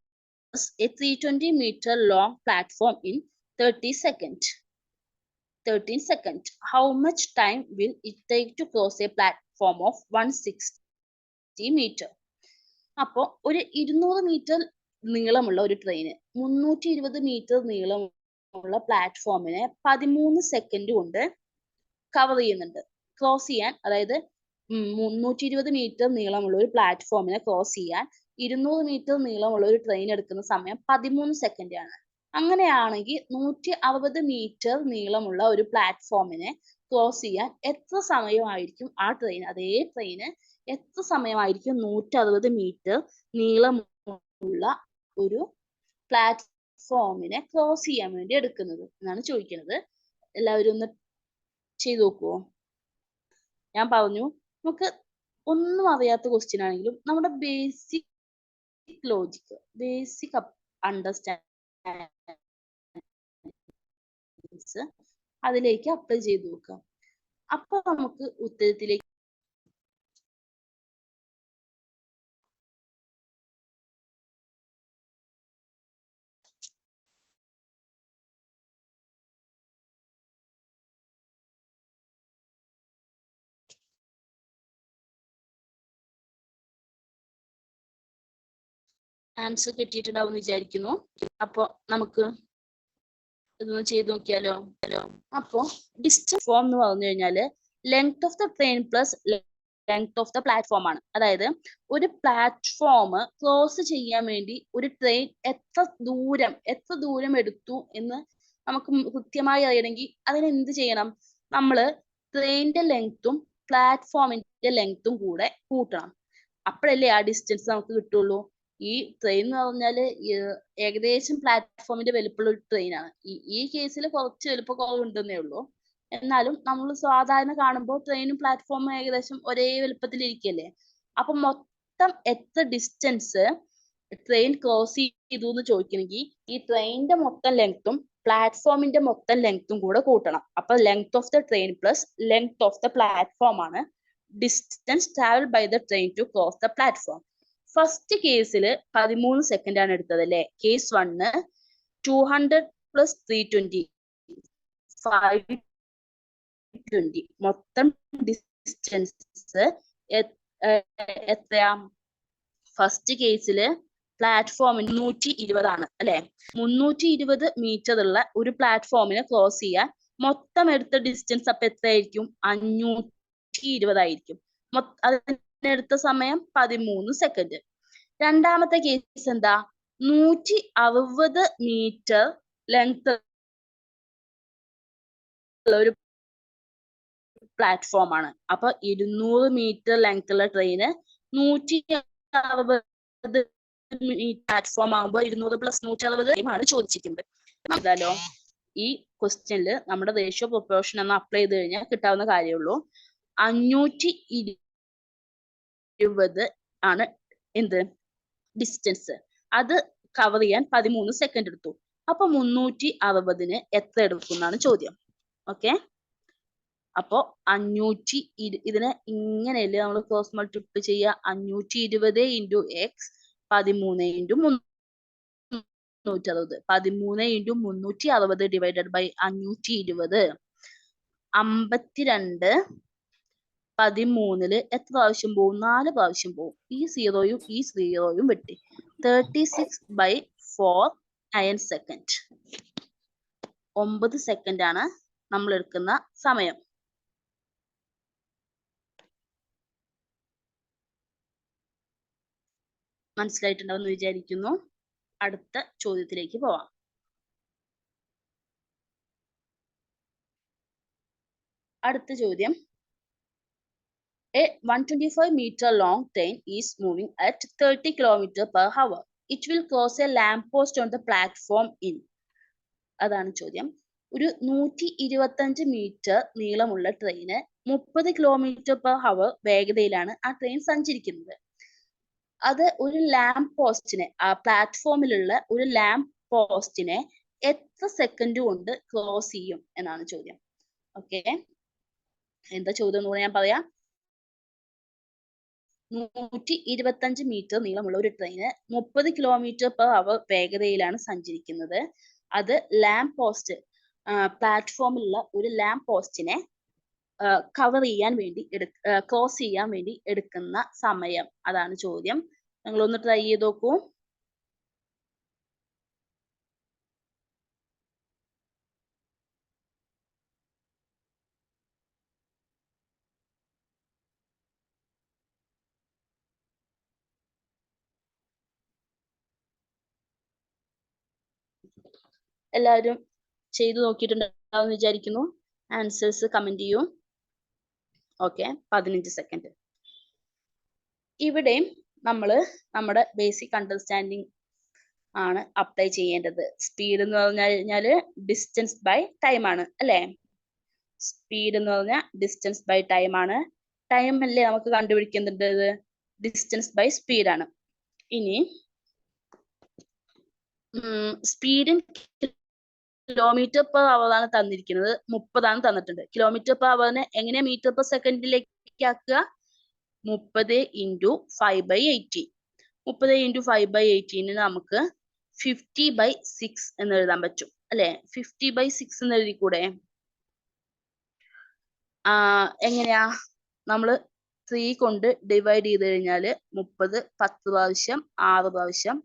a 320-meter long platform in 13 seconds. How much time will it take to cross a platform of 160 meter? അപ്പോൾ ഒരു 200 metre നീളമുള്ള ഒരു train 320 metre നീളമുള്ള പ്ലാറ്റ്ഫോമിനെ 13 second കൊണ്ട് കവർ ചെയ്യുന്നുണ്ട്. ക്രോസ് ചെയ്യാൻ, അതായത് 320 മീറ്റർ നീളമുള്ള ഒരു പ്ലാറ്റ്ഫോമിനെ ക്രോസ് ചെയ്യാൻ 200 മീറ്റർ നീളമുള്ള ഒരു ട്രെയിൻ എടുക്കുന്ന സമയം 13 സെക്കൻഡ് ആണ്. അങ്ങനെയാണെങ്കിൽ 160 മീറ്റർ നീളമുള്ള ഒരു പ്ലാറ്റ്ഫോമിനെ ക്രോസ് ചെയ്യാൻ എത്ര സമയമായിരിക്കും ആ ട്രെയിൻ, അതേ ട്രെയിന് എത്ര സമയമായിരിക്കും 160 മീറ്റർ നീളമുള്ള ഒരു പ്ലാറ്റ്ഫോമിനെ ക്രോസ് ചെയ്യാൻ വേണ്ടി എടുക്കുന്നത് എന്നാണ് ചോദിക്കുന്നത്. എല്ലാവരും ഒന്ന് ചെയ്തു നോക്കുവോ? ഞാൻ പറഞ്ഞു, നമുക്ക് ഒന്നും അറിയാത്ത ക്വസ്റ്റ്യൻ ആണെങ്കിലും നമ്മുടെ ബേസിക് ലോജിക്, ബേസിക് അണ്ടർസ്റ്റാൻഡിങ്സ് അതിലേക്ക് അപ്ലൈ ചെയ്ത് നോക്കാം. അപ്പൊ നമുക്ക് ഉത്തരത്തിലേക്ക് ആൻസർ കിട്ടിയിട്ടുണ്ടാവും എന്ന് വിചാരിക്കുന്നു. അപ്പൊ നമുക്ക് ഇതൊന്ന് ചെയ്ത് നോക്കിയാലോ? അപ്പോ ഡിസ്റ്റൻസ് ഫോം എന്ന് പറഞ്ഞു കഴിഞ്ഞാല് length of the train plus length of the platform ആണ്. അതായത് ഒരു പ്ലാറ്റ്ഫോം ക്രോസ് ചെയ്യാൻ വേണ്ടി ഒരു ട്രെയിൻ എത്ര ദൂരം എടുത്തു എന്ന് നമുക്ക് കൃത്യമായി അറിയണമെങ്കിൽ അതിന് എന്ത് ചെയ്യണം? നമ്മള് ട്രെയിനിന്റെ ലെങ്ത്തും പ്ലാറ്റ്ഫോമിന്റെ ലെങ്ത്തും കൂടെ കൂട്ടണം. അപ്പോഴല്ലേ ആ ഡിസ്റ്റൻസ് നമുക്ക് കിട്ടുള്ളൂ. ഈ ട്രെയിൻ എന്ന് പറഞ്ഞാല് ഏകദേശം പ്ലാറ്റ്ഫോമിന്റെ വലുപ്പമുള്ള ഒരു ട്രെയിനാണ്. ഈ കേസിൽ കുറച്ച് വലുപ്പക്കുറവുണ്ടെന്നേ ഉള്ളൂ. എന്നാലും നമ്മൾ സാധാരണ കാണുമ്പോൾ ട്രെയിനും പ്ലാറ്റ്ഫോമും ഏകദേശം ഒരേ വലുപ്പത്തിൽ ഇരിക്കല്ലേ. അപ്പൊ മൊത്തം എത്ര ഡിസ്റ്റൻസ് ട്രെയിൻ ക്രോസ് ചെയ്തു എന്ന് ചോദിക്കണമെങ്കിൽ ഈ ട്രെയിനിന്റെ മൊത്തം ലെങ്ത്തും പ്ലാറ്റ്ഫോമിന്റെ മൊത്തം ലെങ്ത്തും കൂടെ കൂട്ടണം. അപ്പൊ length of the train plus length of the platform ആണ് distance travel by the train to cross the platform. First കേസിൽ 13 സെക്കൻഡ് ആണ് എടുത്തത് അല്ലെ. കേസ് 1 200 പ്ലസ് 320 520 മൊത്തം ഡിസ്റ്റൻസ് എത്രയാ? ഫസ്റ്റ് കേസില് പ്ലാറ്റ്ഫോമിന് 120 ആണ് അല്ലെ. 320 മീറ്റർ ഉള്ള ഒരു പ്ലാറ്റ്ഫോമിനെ ക്രോസ് ചെയ്യാൻ മൊത്തം എടുത്ത ഡിസ്റ്റൻസ് അപ്പൊ എത്രയായിരിക്കും? 520 ആയിരിക്കും. അതിനെടുത്ത സമയം 13 സെക്കൻഡ്. രണ്ടാമത്തെ കേസ് എന്താ? 160 മീറ്റർ ലെങ്ത് ഉള്ള ഒരു പ്ലാറ്റ്ഫോം ആണ്. അപ്പൊ 200 മീറ്റർ ലെങ്ത് ഉള്ള ട്രെയിന് 160 പ്ലാറ്റ്ഫോം ആകുമ്പോൾ 200 പ്ലസ് 160 ആണ് ചോദിച്ചിരിക്കുന്നത്. മനസ്സിലാലോ? ഈ ക്വസ്റ്റ്യനിൽ നമ്മുടെ റേഷ്യോ പ്രൊപ്പോർഷൻ എന്ന് അപ്ലൈ ചെയ്ത് കഴിഞ്ഞാൽ കിട്ടാവുന്ന കാര്യമുള്ളൂ. 520 ആണ് എന്ത് ഡിസ്റ്റൻസ്. അത് കവർ ചെയ്യാൻ 13 സെക്കൻഡ് എടുത്തു. അപ്പൊ 360 എത്ര എടുക്കും എന്നാണ് ചോദ്യം. ഓക്കെ, അപ്പോ 520 ഇതിനെ ഇങ്ങനെയല്ലേ നമ്മൾ ക്രോസ് മൾട്ടിപ്ലൈ ചെയ്യുക. 520 into X 13 into 360. 13 into 360 divided by 520. 52 13 എത്ര പ്രാവശ്യം പോവും? 4 പ്രാവശ്യം പോവും. ഈ സീറോയും ഈ സീറോയും വെട്ടി 36/4 9 സെക്കൻഡ്. 9 സെക്കൻഡ് ആണ് നമ്മൾ എടുക്കുന്ന സമയം. മനസ്സിലായിട്ടുണ്ടാവുമെന്ന് വിചാരിക്കുന്നു. അടുത്ത ചോദ്യത്തിലേക്ക് പോവാം. അടുത്ത ചോദ്യം, A 125 meter long train is moving at 30 km/h. It will cross a lamp post on the platform in. അതാണ് ചോദ്യം. ഒരു 125 മീറ്റർ നീളമുള്ള ട്രെയിന് 30 km/h വേഗതയിലാണ് ആ ട്രെയിൻ സഞ്ചരിക്കുന്നത്. അത് ഒരു ലാമ്പ് പോസ്റ്റിനെ, ആ പ്ലാറ്റ്ഫോമിലുള്ള ഒരു ലാമ്പ് പോസ്റ്റിനെ എത്ര സെക്കൻഡ് കൊണ്ട് ക്രോസ് ചെയ്യും എന്നാണ് ചോദ്യം. ഓക്കെ, എന്താ ചോദ്യം എന്ന് ഞാൻ പറയാം. 125 മീറ്റർ നീളമുള്ള ഒരു ട്രെയിന് 30 km/h വേഗതയിലാണ് സഞ്ചരിക്കുന്നത്. അത് ലാമ്പ് പോസ്റ്റ്, പ്ലാറ്റ്ഫോമിലുള്ള ഒരു ലാമ്പ് പോസ്റ്റിനെ കവർ ചെയ്യാൻ വേണ്ടി ക്രോസ് ചെയ്യാൻ വേണ്ടി എടുക്കുന്ന സമയം. അതാണ് ചോദ്യം. നിങ്ങളൊന്ന് ട്രൈ ചെയ്ത് നോക്കൂ. എല്ലാവരും ചെയ്തു നോക്കിയിട്ടുണ്ടാവും വിചാരിക്കുന്നു. ആൻസേഴ്സ് കമന്റ് ചെയ്യൂ. Okay, 15 second. ഇവിടെ നമ്മള് നമ്മുടെ ബേസിക് അണ്ടർസ്റ്റാൻഡിങ് ആണ് അപ്ലൈ ചെയ്യേണ്ടത്. സ്പീഡ് എന്ന് പറഞ്ഞു കഴിഞ്ഞാല് ഡിസ്റ്റൻസ് ബൈ ടൈം ആണ് അല്ലെ. സ്പീഡ് എന്ന് പറഞ്ഞാൽ ഡിസ്റ്റൻസ് ബൈ ടൈം ആണ്. ടൈം അല്ലേ നമുക്ക് കണ്ടുപിടിക്കേണ്ടത്? ഡിസ്റ്റൻസ് ബൈ സ്പീഡ് ആണ്. ഇനി സ്പീഡും കിലോമീറ്റർ പെർ അവർ ആണ് തന്നിരിക്കുന്നത്. 30 ആണ് തന്നിട്ടുണ്ട്. കിലോമീറ്റർ പെർ അവറിനെ എങ്ങനെയാ മീറ്റർ പെർ സെക്കൻഡിലേക്ക് ആക്കുക? 30 ഇൻറ്റു 5/80. 30 ഇൻറ്റു 5/18 നമുക്ക് 50/6 എന്ന് എഴുതാൻ പറ്റും അല്ലെ. 50/6 എന്ന് എഴുതിക്കൂടെ? എങ്ങനെയാ? നമ്മള് 3 കൊണ്ട് ഡിവൈഡ് ചെയ്ത് കഴിഞ്ഞാല് 30 10 പ്രാവശ്യം 6 പ്രാവശ്യം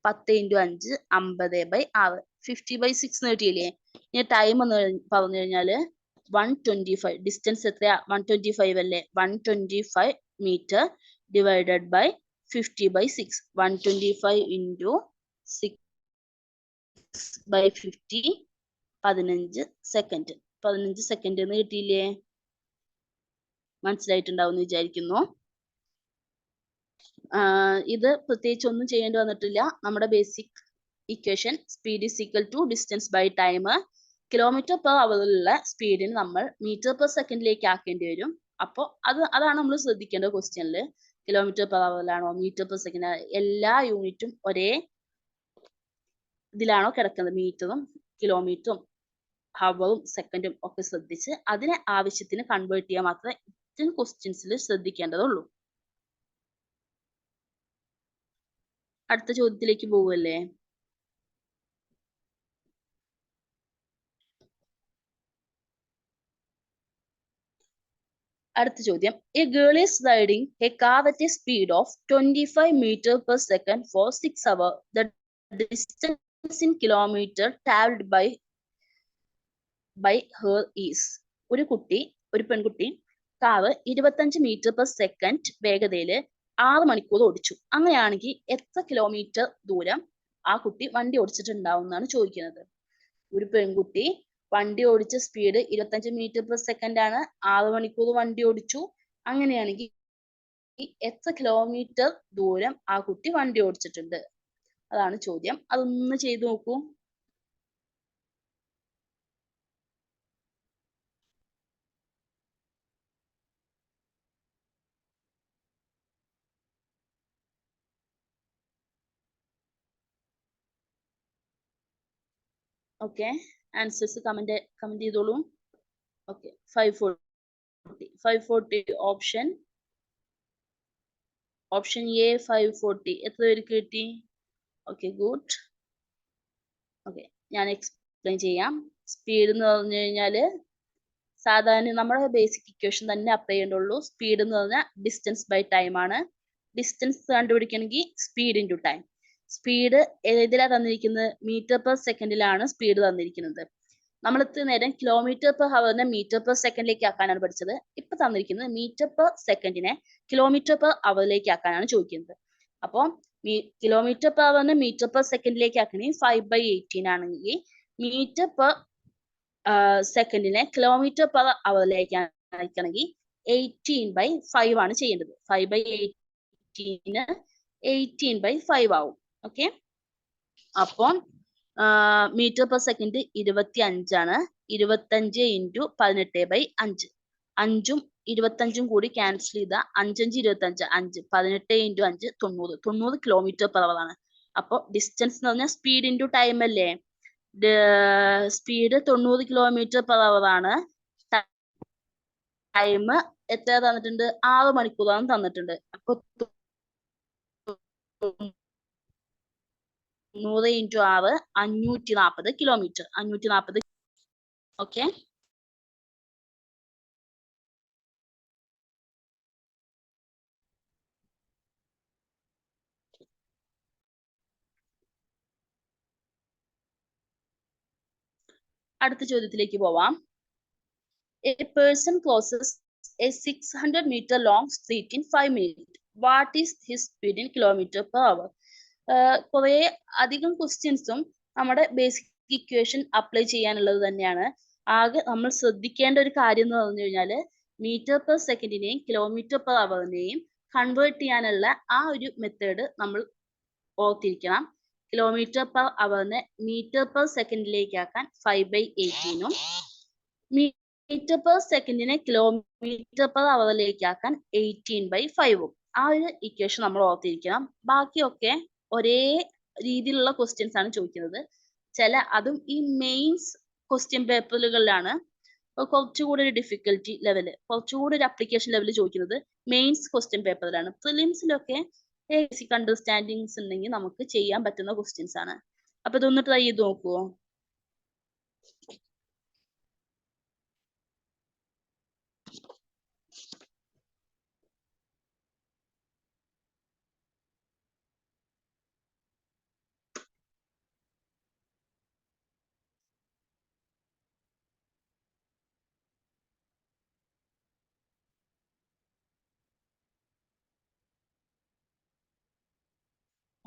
10 ഇൻറ്റു 5 50/6. 50/6 എന്ന് കിട്ടിയില്ലേ? ഇനി ടൈം എന്ന് പറഞ്ഞു കഴിഞ്ഞാല് 125. ഡിസ്റ്റൻസ് എത്രയാ? 125 അല്ലേ. 125 metre divided by 50/6. 125 into 6/50 15 second. 15 second എന്ന് കിട്ടിയില്ലേ? മനസ്സിലായിട്ടുണ്ടാവും എന്ന് വിചാരിക്കുന്നു. ഇത് പ്രത്യേകിച്ച് ഒന്നും ചെയ്യേണ്ടി വന്നിട്ടില്ല. നമ്മുടെ basic equation speed is equal to distance by time. Kilometre per അവറിലുള്ള സ്പീഡിന് നമ്മൾ മീറ്റർ പെർ സെക്കൻഡിലേക്ക് ആക്കേണ്ടി വരും. അപ്പോൾ അതാണ് നമ്മൾ ശ്രദ്ധിക്കേണ്ട ക്വസ്റ്റ്യനിൽ. കിലോമീറ്റർ പെർ അവറിലാണോ, മീറ്റർ പെർ സെക്കൻഡ്, എല്ലാ യൂണിറ്റും ഒരേ ഇതിലാണോ കിടക്കുന്നത്, മീറ്ററും കിലോമീറ്ററും ഹവറും സെക്കൻഡും ഒക്കെ ശ്രദ്ധിച്ച് അതിനെ ആവശ്യത്തിന് കൺവേർട്ട് ചെയ്യാൻ മാത്രമേ ഇത്തരം ക്വസ്റ്റ്യൻസിൽ ശ്രദ്ധിക്കേണ്ടതുള്ളൂ. അടുത്ത ചോദ്യത്തിലേക്ക് പോവുമല്ലേ. അടുത്ത ചോദ്യം, A girl is riding A car at A speed of 25 meter per second for 6 hours. The distance in kilometer traveled by her is. ഒരു പെൺകുട്ടി കാറ് 25 meter per second വേഗതയിൽ 6 മണിക്കൂർ ഓടിച്ചു. അങ്ങനെയാണെങ്കിൽ എത്ര കിലോമീറ്റർ ദൂരം ആ കുട്ടി വണ്ടി ഓടിച്ചിട്ടുണ്ടാവും എന്നാണ് ചോദിക്കുന്നത്. ഒരു പെൺകുട്ടി വണ്ടി ഓടിച്ച സ്പീഡ് 25 meter per second ആണ്, 6 മണിക്കൂർ വണ്ടി ഓടിച്ചു. അങ്ങനെയാണെങ്കിൽ എത്ര കിലോമീറ്റർ ദൂരം ആ കുട്ടി വണ്ടി ഓടിച്ചിട്ടുണ്ട്, അതാണ് ചോദ്യം. അതൊന്ന് ചെയ്തു നോക്കൂ. ഓക്കെ, ആൻസേഴ്സ് കമന്റ് ചെയ്തോളൂ. Okay, 540 option A 540. എത്ര പേർക്ക് കിട്ടി? Okay, good. ഓക്കെ, ഞാൻ എക്സ്പ്ലെയിൻ ചെയ്യാം. സ്പീഡ് എന്ന് പറഞ്ഞു കഴിഞ്ഞാല് സാധാരണ നമ്മുടെ ബേസിക് ഇക്വേഷൻ തന്നെ അപ്ലൈ ചെയ്യേണ്ടുള്ളൂ. സ്പീഡ് എന്ന് പറഞ്ഞാൽ ഡിസ്റ്റൻസ് ബൈ ടൈം ആണ്. ഡിസ്റ്റൻസ് കണ്ടുപിടിക്കണമെങ്കിൽ സ്പീഡ് ഇൻറ്റു ടൈം. സ്പീഡ് ഏതിലാണ് തന്നിരിക്കുന്നത്? മീറ്റർ പെർ സെക്കൻഡിലാണ് സ്പീഡ് തന്നിരിക്കുന്നത്. നമ്മൾ ഇത്ര നേരം കിലോമീറ്റർ പെർ ഹവറിനെ മീറ്റർ പെർ സെക്കൻഡിലേക്ക് ആക്കാനാണ് പഠിച്ചത്. ഇപ്പൊ തന്നിരിക്കുന്നത് മീറ്റർ പെർ സെക്കൻഡിനെ കിലോമീറ്റർ പെർ അവറിലേക്ക് ആക്കാനാണ് ചോദിക്കുന്നത്. അപ്പോൾ കിലോമീറ്റർ പെർ ഹവറിനെ മീറ്റർ പെർ സെക്കൻഡിലേക്ക് ആക്കണമെങ്കിൽ 5/18 ആണെങ്കിൽ മീറ്റർ പെർ സെക്കൻഡിനെ കിലോമീറ്റർ പെർ അവറിലേക്ക് അയക്കണമെങ്കിൽ 18/5 ആണ് ചെയ്യേണ്ടത്. 5/18 18/5 ആവും. ഓക്കെ, അപ്പോൾ മീറ്റർ പെർ സെക്കൻഡ് 25 ആണ്. 25 × 18/5. 5ഉം 25ഉം കൂടി ക്യാൻസൽ ചെയ്ത 5 5 25 5 18 × 5 90. 90 കിലോമീറ്റർ പെർ അവർ ആണ്. അപ്പോൾ ഡിസ്റ്റൻസ് എന്ന് പറഞ്ഞാൽ സ്പീഡ് ഇൻറ്റു ടൈം അല്ലേ. സ്പീഡ് 90 കിലോമീറ്റർ പെർ അവർ ആണ്. ടൈം എത്ര തന്നിട്ടുണ്ട്? 6 മണിക്കൂറാണ് തന്നിട്ടുണ്ട്. അപ്പൊ 100 × 6 540 കിലോമീറ്റർ. 540. ഓക്കെ, അടുത്ത ചോദ്യത്തിലേക്ക് പോവാം. A person crosses a 600 meter long street in 5 minutes. What is his speed in kilometer per hour? കുറെ അധികം ക്വസ്റ്റ്യൻസും നമ്മുടെ ബേസിക് ഇക്വേഷൻ അപ്ലൈ ചെയ്യാനുള്ളത് തന്നെയാണ്. ആകെ നമ്മൾ ശ്രദ്ധിക്കേണ്ട ഒരു കാര്യം എന്ന് പറഞ്ഞു കഴിഞ്ഞാൽ മീറ്റർ പെർ സെക്കൻഡിനെയും കിലോമീറ്റർ പെർ അവറിനെയും കൺവേർട്ട് ചെയ്യാനുള്ള ആ ഒരു മെത്തേഡ് നമ്മൾ ഓർത്തിരിക്കണം. കിലോമീറ്റർ പെർ അവറിനെ മീറ്റർ പെർ സെക്കൻഡിലേക്ക് ആക്കാൻ 5/18ഉം മീറ്റർ പെർ സെക്കൻഡിനെ കിലോമീറ്റർ പെർ അവറിലേക്ക് ആക്കാൻ 18/5ഉം. ആ ഒരു ഇക്വേഷൻ നമ്മൾ ഓർത്തിരിക്കണം. ബാക്കിയൊക്കെ ഒരേ രീതിയിലുള്ള ക്വസ്റ്റ്യൻസ് ആണ് ചോദിക്കുന്നത്. അതും ഈ മെയിൻസ് ക്വസ്റ്റ്യൻ പേപ്പറുകളിലാണ് കുറച്ചുകൂടി ഒരു ഡിഫിക്കൽറ്റി ലെവല്, കുറച്ചുകൂടി ഒരു അപ്ലിക്കേഷൻ ലെവല് ചോദിക്കുന്നത് മെയിൻസ് ക്വസ്റ്റ്യൻ പേപ്പറിലാണ്. പ്രിലിംസിലൊക്കെ ബേസിക് അണ്ടർസ്റ്റാൻഡിങ്സ് ഉണ്ടെങ്കിൽ നമുക്ക് ചെയ്യാൻ പറ്റുന്ന ക്വസ്റ്റ്യൻസ് ആണ്. അപ്പൊ ഇതൊന്ന് ട്രൈ ചെയ്ത് നോക്കുവോ?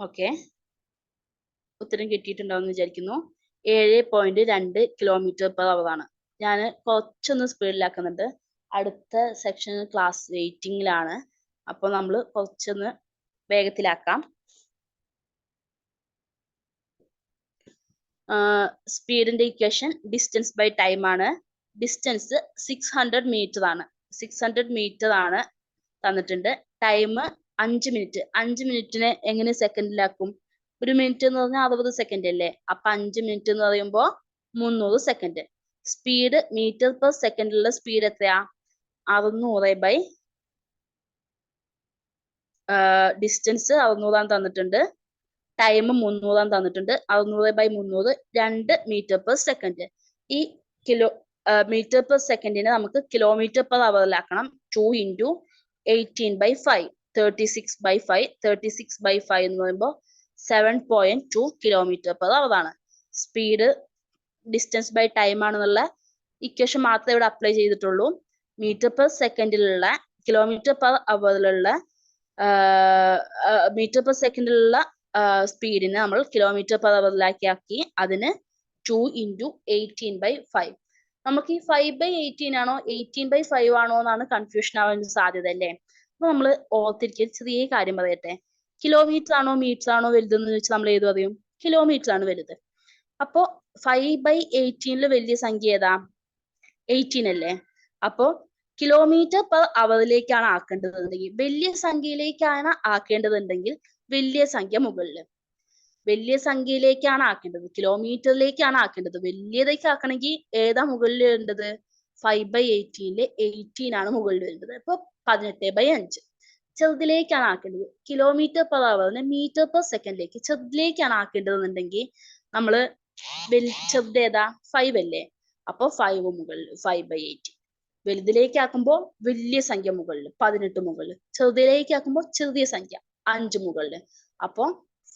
ഓക്കെ, ഉത്തരം കിട്ടിയിട്ടുണ്ടാവും എന്ന് വിചാരിക്കുന്നു. 7.2 കിലോമീറ്റർ പെർ അവർ ആണ്. ഞാൻ കുറച്ചൊന്ന് സ്പീഡിലാക്കുന്നുണ്ട്. അടുത്ത സെക്ഷൻ ക്ലാസ് വെയിറ്റിംഗിലാണ്. അപ്പോൾ നമ്മൾ കുറച്ചൊന്ന് വേഗത്തിലാക്കാം. സ്പീഡിന്റെ ഇക്വേഷൻ ഡിസ്റ്റൻസ് ബൈ ടൈം ആണ്. ഡിസ്റ്റൻസ് 600 മീറ്റർ ആണ്. 600 മീറ്റർ ആണ് തന്നിട്ടുണ്ട്. Time 5 minute. 5 മിനിറ്റിനെ എങ്ങനെ സെക്കൻഡിലാക്കും? 1 മിനിറ്റ് എന്ന് പറഞ്ഞാൽ 60 സെക്കൻഡ് അല്ലേ? അപ്പൊ 5 മിനിറ്റ് എന്ന് പറയുമ്പോൾ 300 സെക്കൻഡ്. സ്പീഡ് മീറ്റർ പെർ സെക്കൻഡിലുള്ള സ്പീഡ് എത്രയാ? 600 ഡിസ്റ്റൻസ് 600 തന്നിട്ടുണ്ട്, ടൈം 300 തന്നിട്ടുണ്ട്. 600/300 2 മീറ്റർ പെർ സെക്കൻഡ്. ഈ കിലോ മീറ്റർ പെർ സെക്കൻഡിനെ നമുക്ക് കിലോമീറ്റർ പെർ അവറിലാക്കണം. 2 × 18/5 36/5 36/5 എന്ന് പറയുമ്പോൾ 7.2 കിലോമീറ്റർ പെർ അവർ ആണ്. സ്പീഡ് ഡിസ്റ്റൻസ് ബൈ ടൈം ആണെന്നുള്ള ഇക്വേഷൻ മാത്രമേ ഇവിടെ അപ്ലൈ ചെയ്തിട്ടുള്ളൂ. മീറ്റർ പെർ സെക്കൻഡിലുള്ള കിലോമീറ്റർ പെർ അവറിലുള്ള മീറ്റർ പെർ സെക്കൻഡിലുള്ള സ്പീഡിനെ നമ്മൾ കിലോമീറ്റർ പെർ അവറിലാക്കി അതിന് 2 × 18/5. നമുക്ക് ഈ 5/18 ആണോ 18/5 ആണോ എന്നാണ് കൺഫ്യൂഷൻ ആവാൻ സാധ്യത അല്ലേ? അപ്പൊ നമ്മൾ ഓർത്തിരിക്കുക. ചെറിയ കാര്യം പറയട്ടെ. കിലോമീറ്റർ ആണോ മീറ്റർ ആണോ വലുതെന്ന് ചോദിച്ചാൽ നമ്മൾ ഏത് പറയും? കിലോമീറ്റർ ആണ് വലുത്. അപ്പോ 5/18 വലിയ സംഖ്യ ഏതാ? 18 അല്ലേ? അപ്പോ കിലോമീറ്റർ പെർ അവറിലേക്കാണ് ആക്കേണ്ടതുണ്ടെങ്കിൽ, വലിയ സംഖ്യയിലേക്കാണ് ആക്കേണ്ടതുണ്ടെങ്കിൽ വലിയ സംഖ്യ മുകളിൽ, വലിയ സംഖ്യയിലേക്കാണ് ആക്കേണ്ടത്, കിലോമീറ്ററിലേക്കാണ് ആക്കേണ്ടത്. വലിയതേക്ക് ആക്കണമെങ്കിൽ ഏതാ മുകളിൽ വരേണ്ടത്? 5/18 18 ആണ് മുകളിൽ വരുന്നത്. അപ്പൊ 18/5. ചെറുതിലേക്കാണ് ആക്കേണ്ടത്, കിലോമീറ്റർ പെർ അവറിന് മീറ്റർ പെർ സെക്കൻഡിലേക്ക് ചെറുതിലേക്കാണ് ആക്കേണ്ടതെന്നുണ്ടെങ്കിൽ നമ്മള് ചെറുത് ഏതാ? 5 അല്ലേ? അപ്പൊ 5 മുകളിൽ 5/18. വലുതിലേക്ക് ആക്കുമ്പോൾ വലിയ സംഖ്യ മുകളിൽ 18 മുകളിൽ, ചെറുതിലേക്ക് ആക്കുമ്പോൾ ചെറിയ സംഖ്യ 5 മുകളിൽ. അപ്പൊ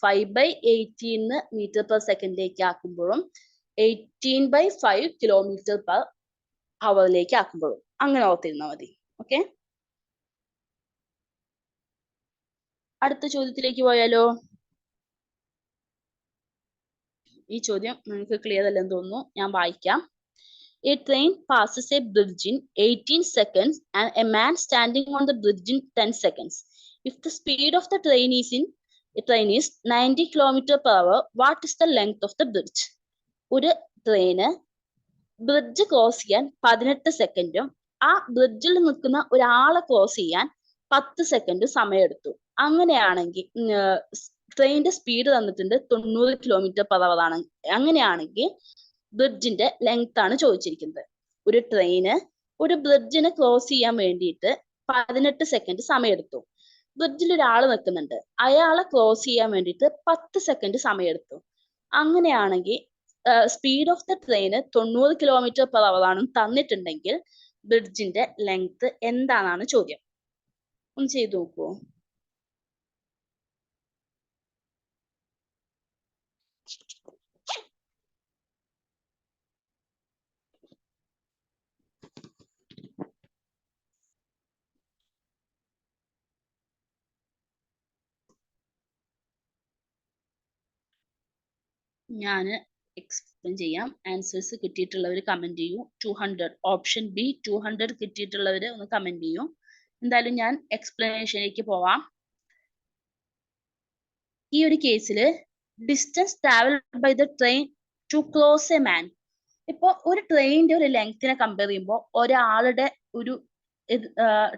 5/18 മീറ്റർ പെർ സെക്കൻഡിലേക്ക് ആക്കുമ്പോഴും 18/5 കിലോമീറ്റർ പെർ അവറിലേക്ക് ആക്കുമ്പോഴും അങ്ങനെ ഓർത്തിരുന്നാൽ മതി. ഓക്കെ, അടുത്ത ചോദ്യത്തിലേക്ക് പോയാലോ? ഈ ചോദ്യം നിങ്ങൾക്ക് ക്ലിയർ അല്ലെന്ന് തോന്നുന്നു, ഞാൻ വായിക്കാം. A train passes a bridge in 18 seconds and a man standing on the bridge in 10 seconds. If the speed of the train is 90 km/h, what is the length of the bridge? ഒരു train bridge cross ചെയ്യാൻ 18 സെക്കൻഡും ആ ബ്രിഡ്ജിൽ നിൽക്കുന്ന ഒരാളെ cross ചെയ്യാൻ 10 second സമയമെടുത്തു. അങ്ങനെയാണെങ്കിൽ ട്രെയിനിന്റെ സ്പീഡ് തന്നിട്ടുണ്ട് 90 km/h ആണ്. അങ്ങനെയാണെങ്കിൽ ബ്രിഡ്ജിന്റെ ലെങ്ത് ആണ് ചോദിച്ചിരിക്കുന്നത്. ഒരു ട്രെയിന് ഒരു ബ്രിഡ്ജിനെ ക്രോസ് ചെയ്യാൻ വേണ്ടിയിട്ട് 18 സെക്കൻഡ് സമയമെടുത്തു. ബ്രിഡ്ജിൽ ഒരാൾ നിൽക്കുന്നുണ്ട്, അയാളെ ക്രോസ് ചെയ്യാൻ വേണ്ടിയിട്ട് 10 സെക്കൻഡ് സമയമെടുത്തു. അങ്ങനെയാണെങ്കിൽ speed of the train 90 km/h ആണ് തന്നിട്ടുണ്ടെങ്കിൽ ബ്രിഡ്ജിന്റെ ലെങ്ത് എന്താണെന്നാണ് ചോദ്യം. ഒന്ന് ചെയ്തു നോക്കുവോ? ഞാൻ എക്സ്പ്ലെയിൻ ചെയ്യാം. ആൻസേഴ്സ് കിട്ടിയിട്ടുള്ളവർ കമന്റ് ചെയ്യൂ. 200 ഓപ്ഷൻ ബി 200 കിട്ടിയിട്ടുള്ളവർ ഒന്ന് കമന്റ് ചെയ്യൂ. എന്തായാലും ഞാൻ എക്സ്പ്ലനേഷനിലേക്ക് പോവാം. ഈ ഒരു കേസിൽ distance travel by the train to cross a man. ഇപ്പൊ ഒരു ട്രെയിനിന്റെ ഒരു ലെങ്തിനെ കമ്പയർ ചെയ്യുമ്പോൾ ഒരാളുടെ ഒരു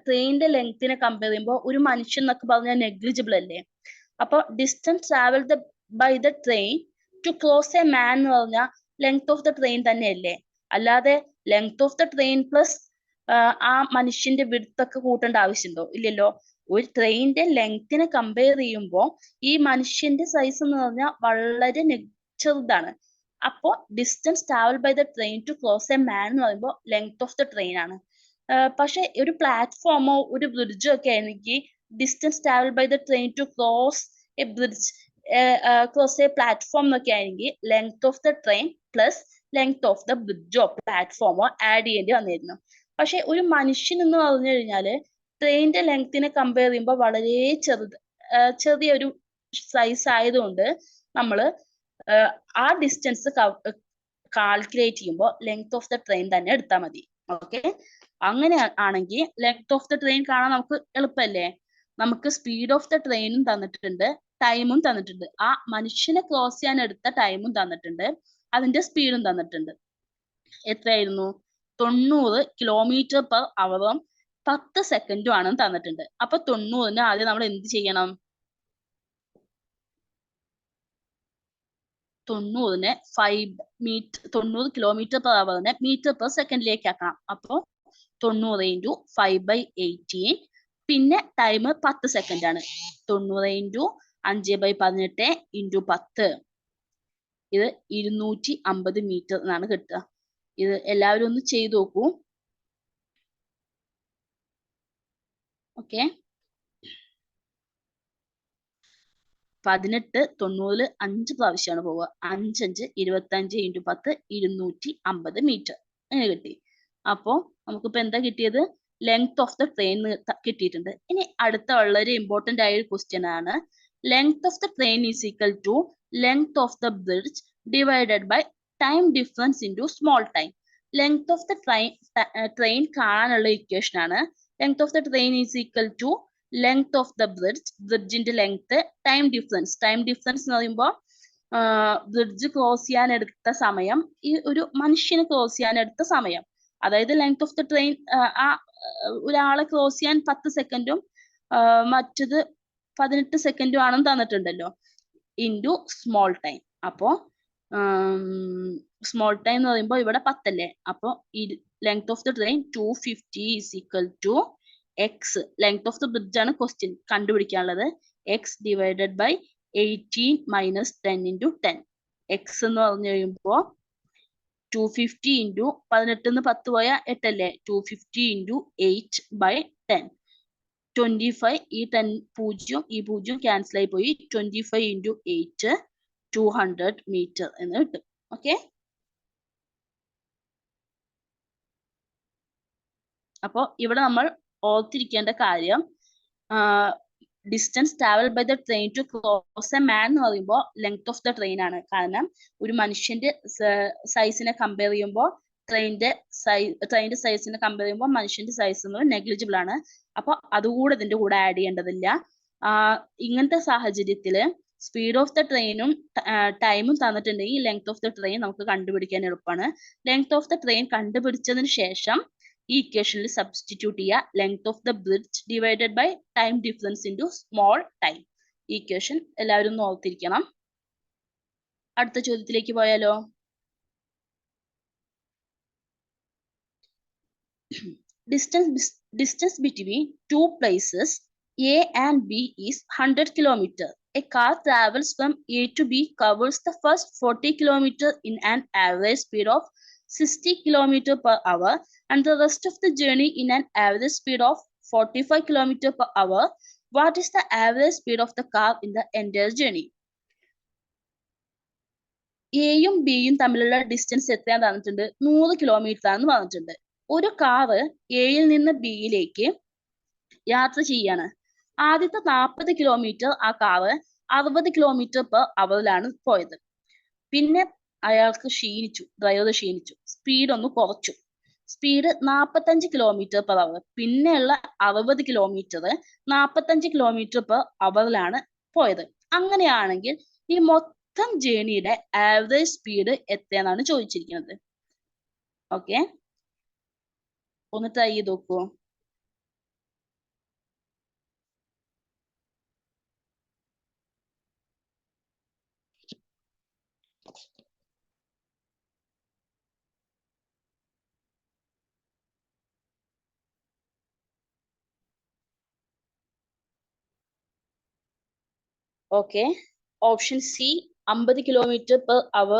ട്രെയിനിന്റെ ലെങ്തിനെ കമ്പയർ ചെയ്യുമ്പോൾ ഒരു മനുഷ്യൻ എന്നൊക്കെ പറഞ്ഞാൽ നെഗ്ലിജിബിൾ അല്ലേ? അപ്പൊ distance travel by the train to cross a man എന്ന് പറഞ്ഞാൽ ലെങ്ത് ഓഫ് ദ ട്രെയിൻ തന്നെയല്ലേ? അല്ലാതെ length of the train plus ആ മനുഷ്യന്റെ വിഡ്ത്ത് ഒക്കെ കൂട്ടേണ്ട ആവശ്യമുണ്ടോ? ഇല്ലല്ലോ. ഒരു ട്രെയിനിന്റെ ലെങ്തിനെ കമ്പയർ ചെയ്യുമ്പോൾ ഈ മനുഷ്യന്റെ സൈസ് എന്ന് പറഞ്ഞാൽ വളരെ ചെറുതാണ്. അപ്പോ distance travel by the train to cross a man എന്ന് പറയുമ്പോൾ ലെങ്ത് ഓഫ് ദ ട്രെയിൻ ആണ്. പക്ഷെ ഒരു പ്ലാറ്റ്ഫോമോ ഒരു ബ്രിഡ്ജോ ഒക്കെ ആണെങ്കിൽ distance travel by the train to cross a bridge cross a platform എന്നൊക്കെ ആണെങ്കിൽ length of the train plus length of the ബ്രിഡ്ജോ പ്ലാറ്റ്ഫോമോ ആഡ് ചെയ്യേണ്ടി വന്നിരുന്നു. പക്ഷെ ഒരു മനുഷ്യൻ എന്ന് പറഞ്ഞു കഴിഞ്ഞാല് ട്രെയിനിന്റെ ലെങ്തിനെ കമ്പയർ ചെയ്യുമ്പോൾ വളരെ ചെറിയൊരു സൈസ് ആയതുകൊണ്ട് നമ്മള് ആ ഡിസ്റ്റൻസ് കാൽക്കുലേറ്റ് ചെയ്യുമ്പോൾ ലെങ്ത് ഓഫ് ദ ട്രെയിൻ തന്നെ എടുത്താൽ മതി. ഓക്കെ, അങ്ങനെ ആണെങ്കിൽ ലെങ്ത് ഓഫ് ദ ട്രെയിൻ കാണാൻ നമുക്ക് എളുപ്പമല്ലേ? നമുക്ക് സ്പീഡ് ഓഫ് ദ ട്രെയിനും തന്നിട്ടുണ്ട്, ടൈമും തന്നിട്ടുണ്ട്. ആ മനുഷ്യനെ ക്രോസ് ചെയ്യാൻ എടുത്ത ടൈമും തന്നിട്ടുണ്ട്, അതിന്റെ സ്പീഡും തന്നിട്ടുണ്ട്. എത്രയായിരുന്നു? 90 km/h 10 സെക്കൻഡും ആണ് തന്നിട്ടുണ്ട്. അപ്പൊ 90ന് ആദ്യം നമ്മൾ എന്ത് ചെയ്യണം? 90നെ 90 km/h മീറ്റർ പെർ സെക്കൻഡിലേക്ക് ആക്കണം. അപ്പോ 90 × 5/18, പിന്നെ ടൈം 10 സെക്കൻഡ് ആണ്. 90 × 5/18 × 10, ഇത് 250 മീറ്റർ എന്നാണ് കിട്ടുക. ഇത് എല്ലാവരും ഒന്ന് ചെയ്തു നോക്കൂ. ഓക്കെ, 18 90 5 പ്രാവശ്യമാണ് പോവുക. 5 5 25 × 10 250 മീറ്റർ അങ്ങനെ കിട്ടി. അപ്പോ നമുക്കിപ്പോ എന്താ കിട്ടിയത്? ലെങ്ത് ഓഫ് ദ ട്രെയിൻ കിട്ടിയിട്ടുണ്ട്. ഇനി അടുത്ത വളരെ ഇമ്പോർട്ടന്റ് ആയ ഒരു ക്വസ്റ്റ്യൻ ആണ്. Length of the train is equal to length of the bridge divided by time difference into small time. Length of the train കാണാനുള്ള ഇക്വേഷൻ ആണ്. Length of the train is equal to length of the ബ്രിഡ്ജിന്റെ length time difference എന്ന് പറയുമ്പോൾ bridge cross ചെയ്യാൻ എടുത്ത സമയം, ഈ ഒരു മനുഷ്യന് ക്രോസ് ചെയ്യാൻ എടുത്ത സമയം, അതായത് ലെങ്ത് ഓഫ് ദ ട്രെയിൻ ആ ഒരാളെ ക്രോസ് ചെയ്യാൻ 10 സെക്കൻഡും മറ്റത് 18 സെക്കൻഡും ആണെന്ന് തന്നിട്ടുണ്ടല്ലോ, ഇൻറ്റു സ്മോൾ ടൈം. അപ്പോ സ്മോൾ ടൈം എന്ന് പറയുമ്പോൾ ഇവിടെ 10 അല്ലേ, അപ്പോ ഈ length of the train 250 is equal to X, length of the bridge ആണ് ക്വസ്റ്റ്യൻ കണ്ടുപിടിക്കാനുള്ളത്, X divided by 18 minus 10 × 10. X എന്ന് പറഞ്ഞു കഴിയുമ്പോൾ 250 × 18 10 പോയാൽ 8 അല്ലേ, 250 × 8/10, 25. ഈ 10 0 ഈ 0 ക്യാൻസൽ ആയി പോയി. 25 × 8 200 മീറ്റർ എന്ന് കിട്ടും. ഓക്കെ, അപ്പോൾ ഇവിടെ നമ്മൾ ഓർത്തിരിക്കേണ്ട കാര്യം, distance travel by the train to cross a man എന്ന് പറയുമ്പോൾ ലെങ്ത് ഓഫ് ദ ട്രെയിൻ ആണ്. കാരണം ഒരു മനുഷ്യന്റെ സൈസിനെ കമ്പയർ ചെയ്യുമ്പോൾ ട്രെയിനിന്റെ സൈസിനെ കമ്പയർ ചെയ്യുമ്പോൾ മനുഷ്യന്റെ സൈസ് നെഗ്ലിജിബിൾ ആണ്. അപ്പൊ അതുകൂടെ ഇതിന്റെ കൂടെ ആഡ് ചെയ്യേണ്ടതില്ല. ഇങ്ങനത്തെ സാഹചര്യത്തില് സ്പീഡ് ഓഫ് ദ ട്രെയിനും ടൈമും തന്നിട്ടുണ്ടെങ്കിൽ ലെങ്ത് ഓഫ് ദ ട്രെയിൻ നമുക്ക് കണ്ടുപിടിക്കാൻ എളുപ്പമാണ്. ലെങ്ത് ഓഫ് ദ ട്രെയിൻ കണ്ടുപിടിച്ചതിന് ശേഷം ഈ ഇക്വേഷനിൽ സബ്സ്റ്റിറ്റ്യൂട്ട് ചെയ്യുക, length of the bridge divided by time difference into small time. ഈ ഇക്വേഷൻ എല്ലാവരും ഒന്ന് ഓർത്തിരിക്കണം. അടുത്ത ചോദ്യത്തിലേക്ക് പോയാലോ? Distance between two places A and B is 100 km. A car travels from A to B, covers the first 40 km in an average speed of 60 km/h and the rest of the journey in an average speed of 45 km/h. What is the average speed of the car in the entire journey? എയും ബിയും തമ്മിലുള്ള distance എത്രയാന്ന് തന്നിട്ടുണ്ട്? 100 kilometre ആണെന്ന് പറഞ്ഞിട്ടുണ്ട്. ഒരു car എയിൽ നിന്ന് ബിയിലേക്ക് യാത്ര ചെയ്യാണ്. ആദ്യത്തെ 40 കിലോമീറ്റർ ആ കാറ് 60 km/h പോയത്. പിന്നെ അയാൾക്ക് ഡ്രൈവർ ക്ഷീണിച്ചു, സ്പീഡ് ഒന്ന് കുറച്ചു. Speed 45 km/h. പിന്നെയുള്ള 60 കിലോമീറ്റർ 45 km/h പോയത്. അങ്ങനെയാണെങ്കിൽ ഈ മൊത്തം ജേണിയുടെ ആവറേജ് സ്പീഡ് എത്രയാണെന്നാണ് ചോദിച്ചിരിക്കുന്നത്. ഓക്കെ, ഒന്ന് ട്രൈ ചെയ്ത് നോക്കൂ. ഓക്കെ, ഓപ്ഷൻ സി 50 km/h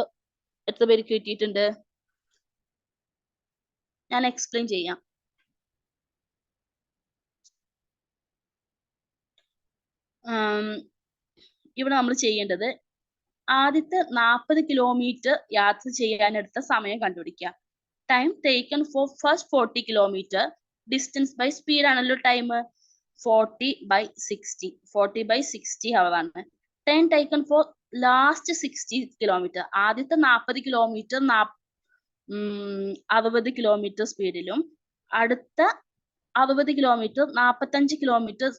എത്ര പേർക്ക് കിട്ടിയിട്ടുണ്ട്? ഞാൻ എക്സ്പ്ലെയിൻ ചെയ്യാം. ഇവിടെ നമ്മൾ ചെയ്യേണ്ടത് ആദ്യത്തെ 40 കിലോമീറ്റർ യാത്ര ചെയ്യാനെടുത്ത സമയം കണ്ടുപിടിക്കുക. Time taken for first 40 kilometre, distance by speed ആണല്ലോ ടൈം, 40/60 അവർ ആണ്. Time taken for last 60 kilometre, ആദ്യത്തെ 40 കിലോമീറ്റർ 60 കിലോമീറ്റർ സ്പീഡിലും അടുത്ത 60 കിലോമീറ്റർ 45 km/h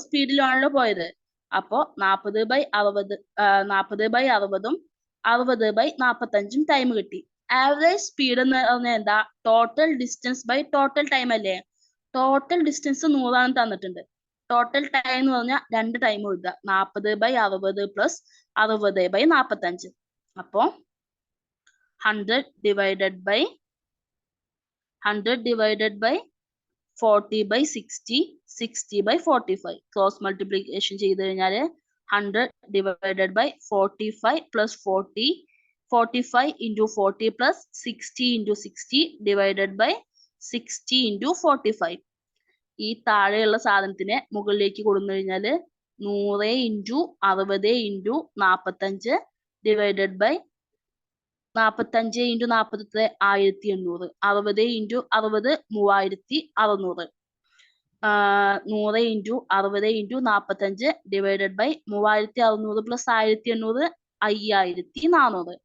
സ്പീഡിലാണല്ലോ പോയത്. അപ്പോ 40/60 40/60 60/45 ടൈം കിട്ടി. ആവറേജ് സ്പീഡ് എന്ന് പറഞ്ഞാൽ എന്താ? Total distance by total time അല്ലേ. ടോട്ടൽ ഡിസ്റ്റൻസ് 100 തന്നിട്ടുണ്ട്. ടോട്ടൽ ടൈം എന്ന് പറഞ്ഞാൽ 2 ടൈം എഴുതുക. 40/60 പ്ലസ് 60/45. അപ്പോ 100 ഡിവൈഡഡ് ബൈ 40/60, 60/45. ക്രോസ് മൾട്ടിപ്ലിക്കേഷൻ ചെയ്ത് കഴിഞ്ഞാൽ 100 divided by 45 plus 40, 45 into 40 plus 60 into 60 divided by 60 into 45. ഈ താഴെയുള്ള സാധനത്തിനെ മുകളിലേക്ക് കൊടുന്നു കഴിഞ്ഞാൽ 100 into 60 into 45 divided by 45 into 40 1800. 60 into 60 3600. 100 into 60 into 45 divided by 3600 plus 1800 5400.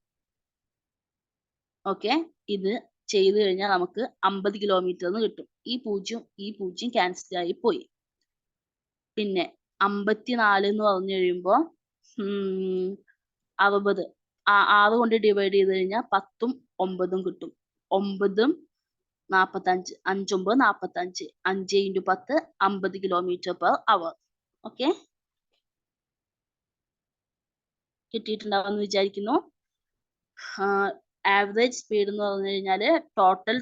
Okay, ഇത് ചെയ്ത് കഴിഞ്ഞാൽ നമുക്ക് 50 കിലോമീറ്റർ എന്ന് കിട്ടും. ഈ പൂജ്യം ക്യാൻസൽ ആയി പോയി. പിന്നെ 54 എന്ന് പറഞ്ഞു കഴിയുമ്പോൾ 60 6 കൊണ്ട് ഡിവൈഡ് ചെയ്ത് കഴിഞ്ഞാൽ 10ഉം 9ഉം കിട്ടും. 9ഉം 45, 5 9 45, 5 into 10 50 kilometre per hour. Okay, കിട്ടിയിട്ടുണ്ടാവുമെന്ന് വിചാരിക്കുന്നു. ആവറേജ് സ്പീഡ് എന്ന് പറഞ്ഞു കഴിഞ്ഞാൽ total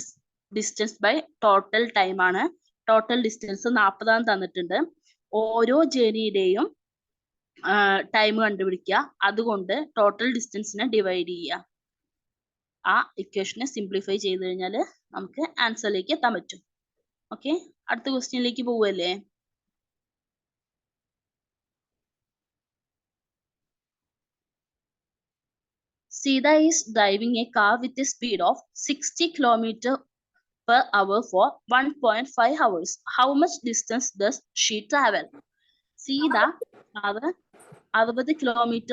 distance by total time ആണ്. ടോട്ടൽ ഡിസ്റ്റൻസ് 40 തന്നിട്ടുണ്ട്. ഓരോ ജേർണിയുടെയും ടൈം കണ്ടുപിടിക്കുക. അതുകൊണ്ട് ടോട്ടൽ ഡിസ്റ്റൻസിനെ ഡിവൈഡ് ചെയ്യുക. ആ ഇക്വേഷനെ സിംപ്ലിഫൈ ചെയ്ത് കഴിഞ്ഞാൽ നമുക്ക് ആൻസറിലേക്ക് എത്താൻ പറ്റും. ഓക്കെ, അടുത്ത ക്വസ്റ്റ്യനിലേക്ക് പോവുകയല്ലേ. Sita is driving a car with a speed of 60 km/h for 1.5 hours. How much distance does she travel? Sita 60 km/h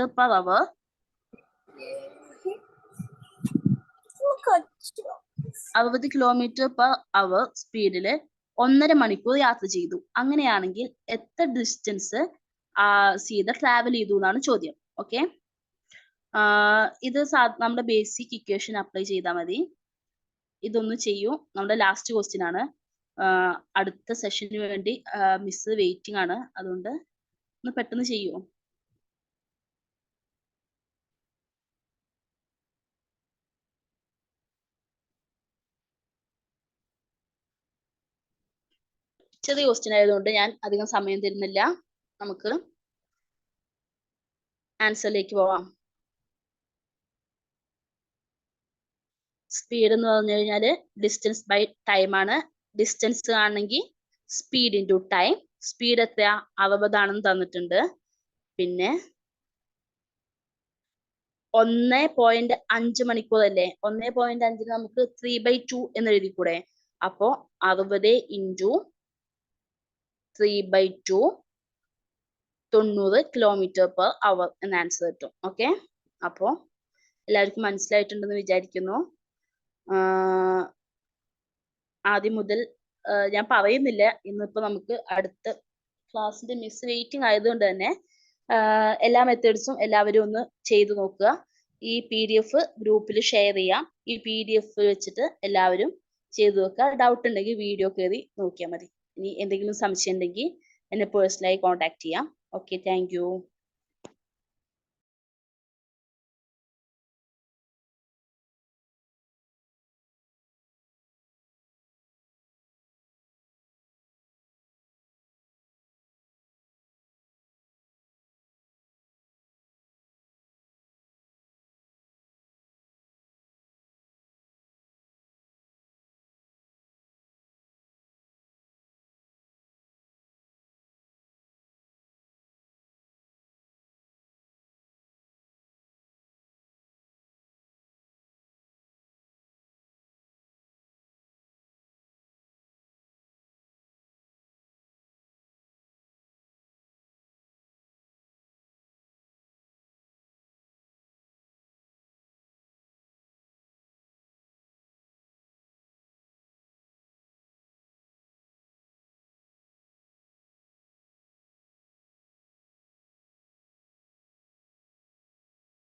60 km/h സ്പീഡില് 1.5 മണിക്കൂർ യാത്ര ചെയ്തു. അങ്ങനെയാണെങ്കിൽ എത്ര ഡിസ്റ്റൻസ് സീത ട്രാവൽ ചെയ്തു എന്നാണ് ചോദ്യം. ഓക്കെ, ഇത് നമ്മുടെ ബേസിക് ഇക്വേഷൻ അപ്ലൈ ചെയ്താൽ മതി. ഇതൊന്ന് ചെയ്യൂ. നമ്മുടെ ലാസ്റ്റ് ക്വസ്റ്റ്യൻ ആണ്. അടുത്ത സെഷന് വേണ്ടി മിസ് വെയിറ്റിംഗ് ആണ്. അതുകൊണ്ട് ഒന്ന് പെട്ടെന്ന് ചെയ്യൂ. ചെറിയ ക്വസ്റ്റ്യൻ ആയതുകൊണ്ട് ഞാൻ അധികം സമയം തരുന്നില്ല. നമുക്ക് ആൻസറിലേക്ക് പോവാം. സ്പീഡ് എന്ന് പറഞ്ഞു കഴിഞ്ഞാൽ ഡിസ്റ്റൻസ് ബൈ ടൈം ആണ്. ഡിസ്റ്റൻസ് ആണെങ്കിൽ സ്പീഡ് ഇൻറ്റു ടൈം. സ്പീഡ് എത്രയാ? 60 ആണെന്ന് തന്നിട്ടുണ്ട്. പിന്നെ 1.5 മണിക്കൂർ അല്ലേ? 1.5 നമുക്ക് 3/2 എന്ന് എഴുതിക്കൂടെ? അപ്പോ 60 ഇൻറ്റു 3/2 90 km/h എന്ന ആൻസർ കിട്ടും. ഓക്കെ, അപ്പോ എല്ലാവർക്കും മനസ്സിലായിട്ടുണ്ടെന്ന് വിചാരിക്കുന്നു. ആദ്യം മുതൽ ഞാൻ പറയുന്നില്ല. ഇന്നിപ്പോ നമുക്ക് അടുത്ത ക്ലാസ്സിന്റെ മിസ് വെയിറ്റിംഗ് ആയതുകൊണ്ട് തന്നെ എല്ലാ മെത്തേഡ്സും എല്ലാവരും ഒന്ന് ചെയ്തു നോക്കുക. ഈ PDF ഗ്രൂപ്പിൽ ഷെയർ ചെയ്യാം. ഈ PDF വെച്ചിട്ട് എല്ലാവരും ചെയ്തു നോക്കുക. ഡൗട്ട് ഉണ്ടെങ്കിൽ വീഡിയോ കയറി നോക്കിയാൽ മതി. ഇനി എന്തെങ്കിലും സംശയം ഉണ്ടെങ്കിൽ എന്നെ പേഴ്സണലായി കോൺടാക്ട് ചെയ്യാം. Okay, thank you.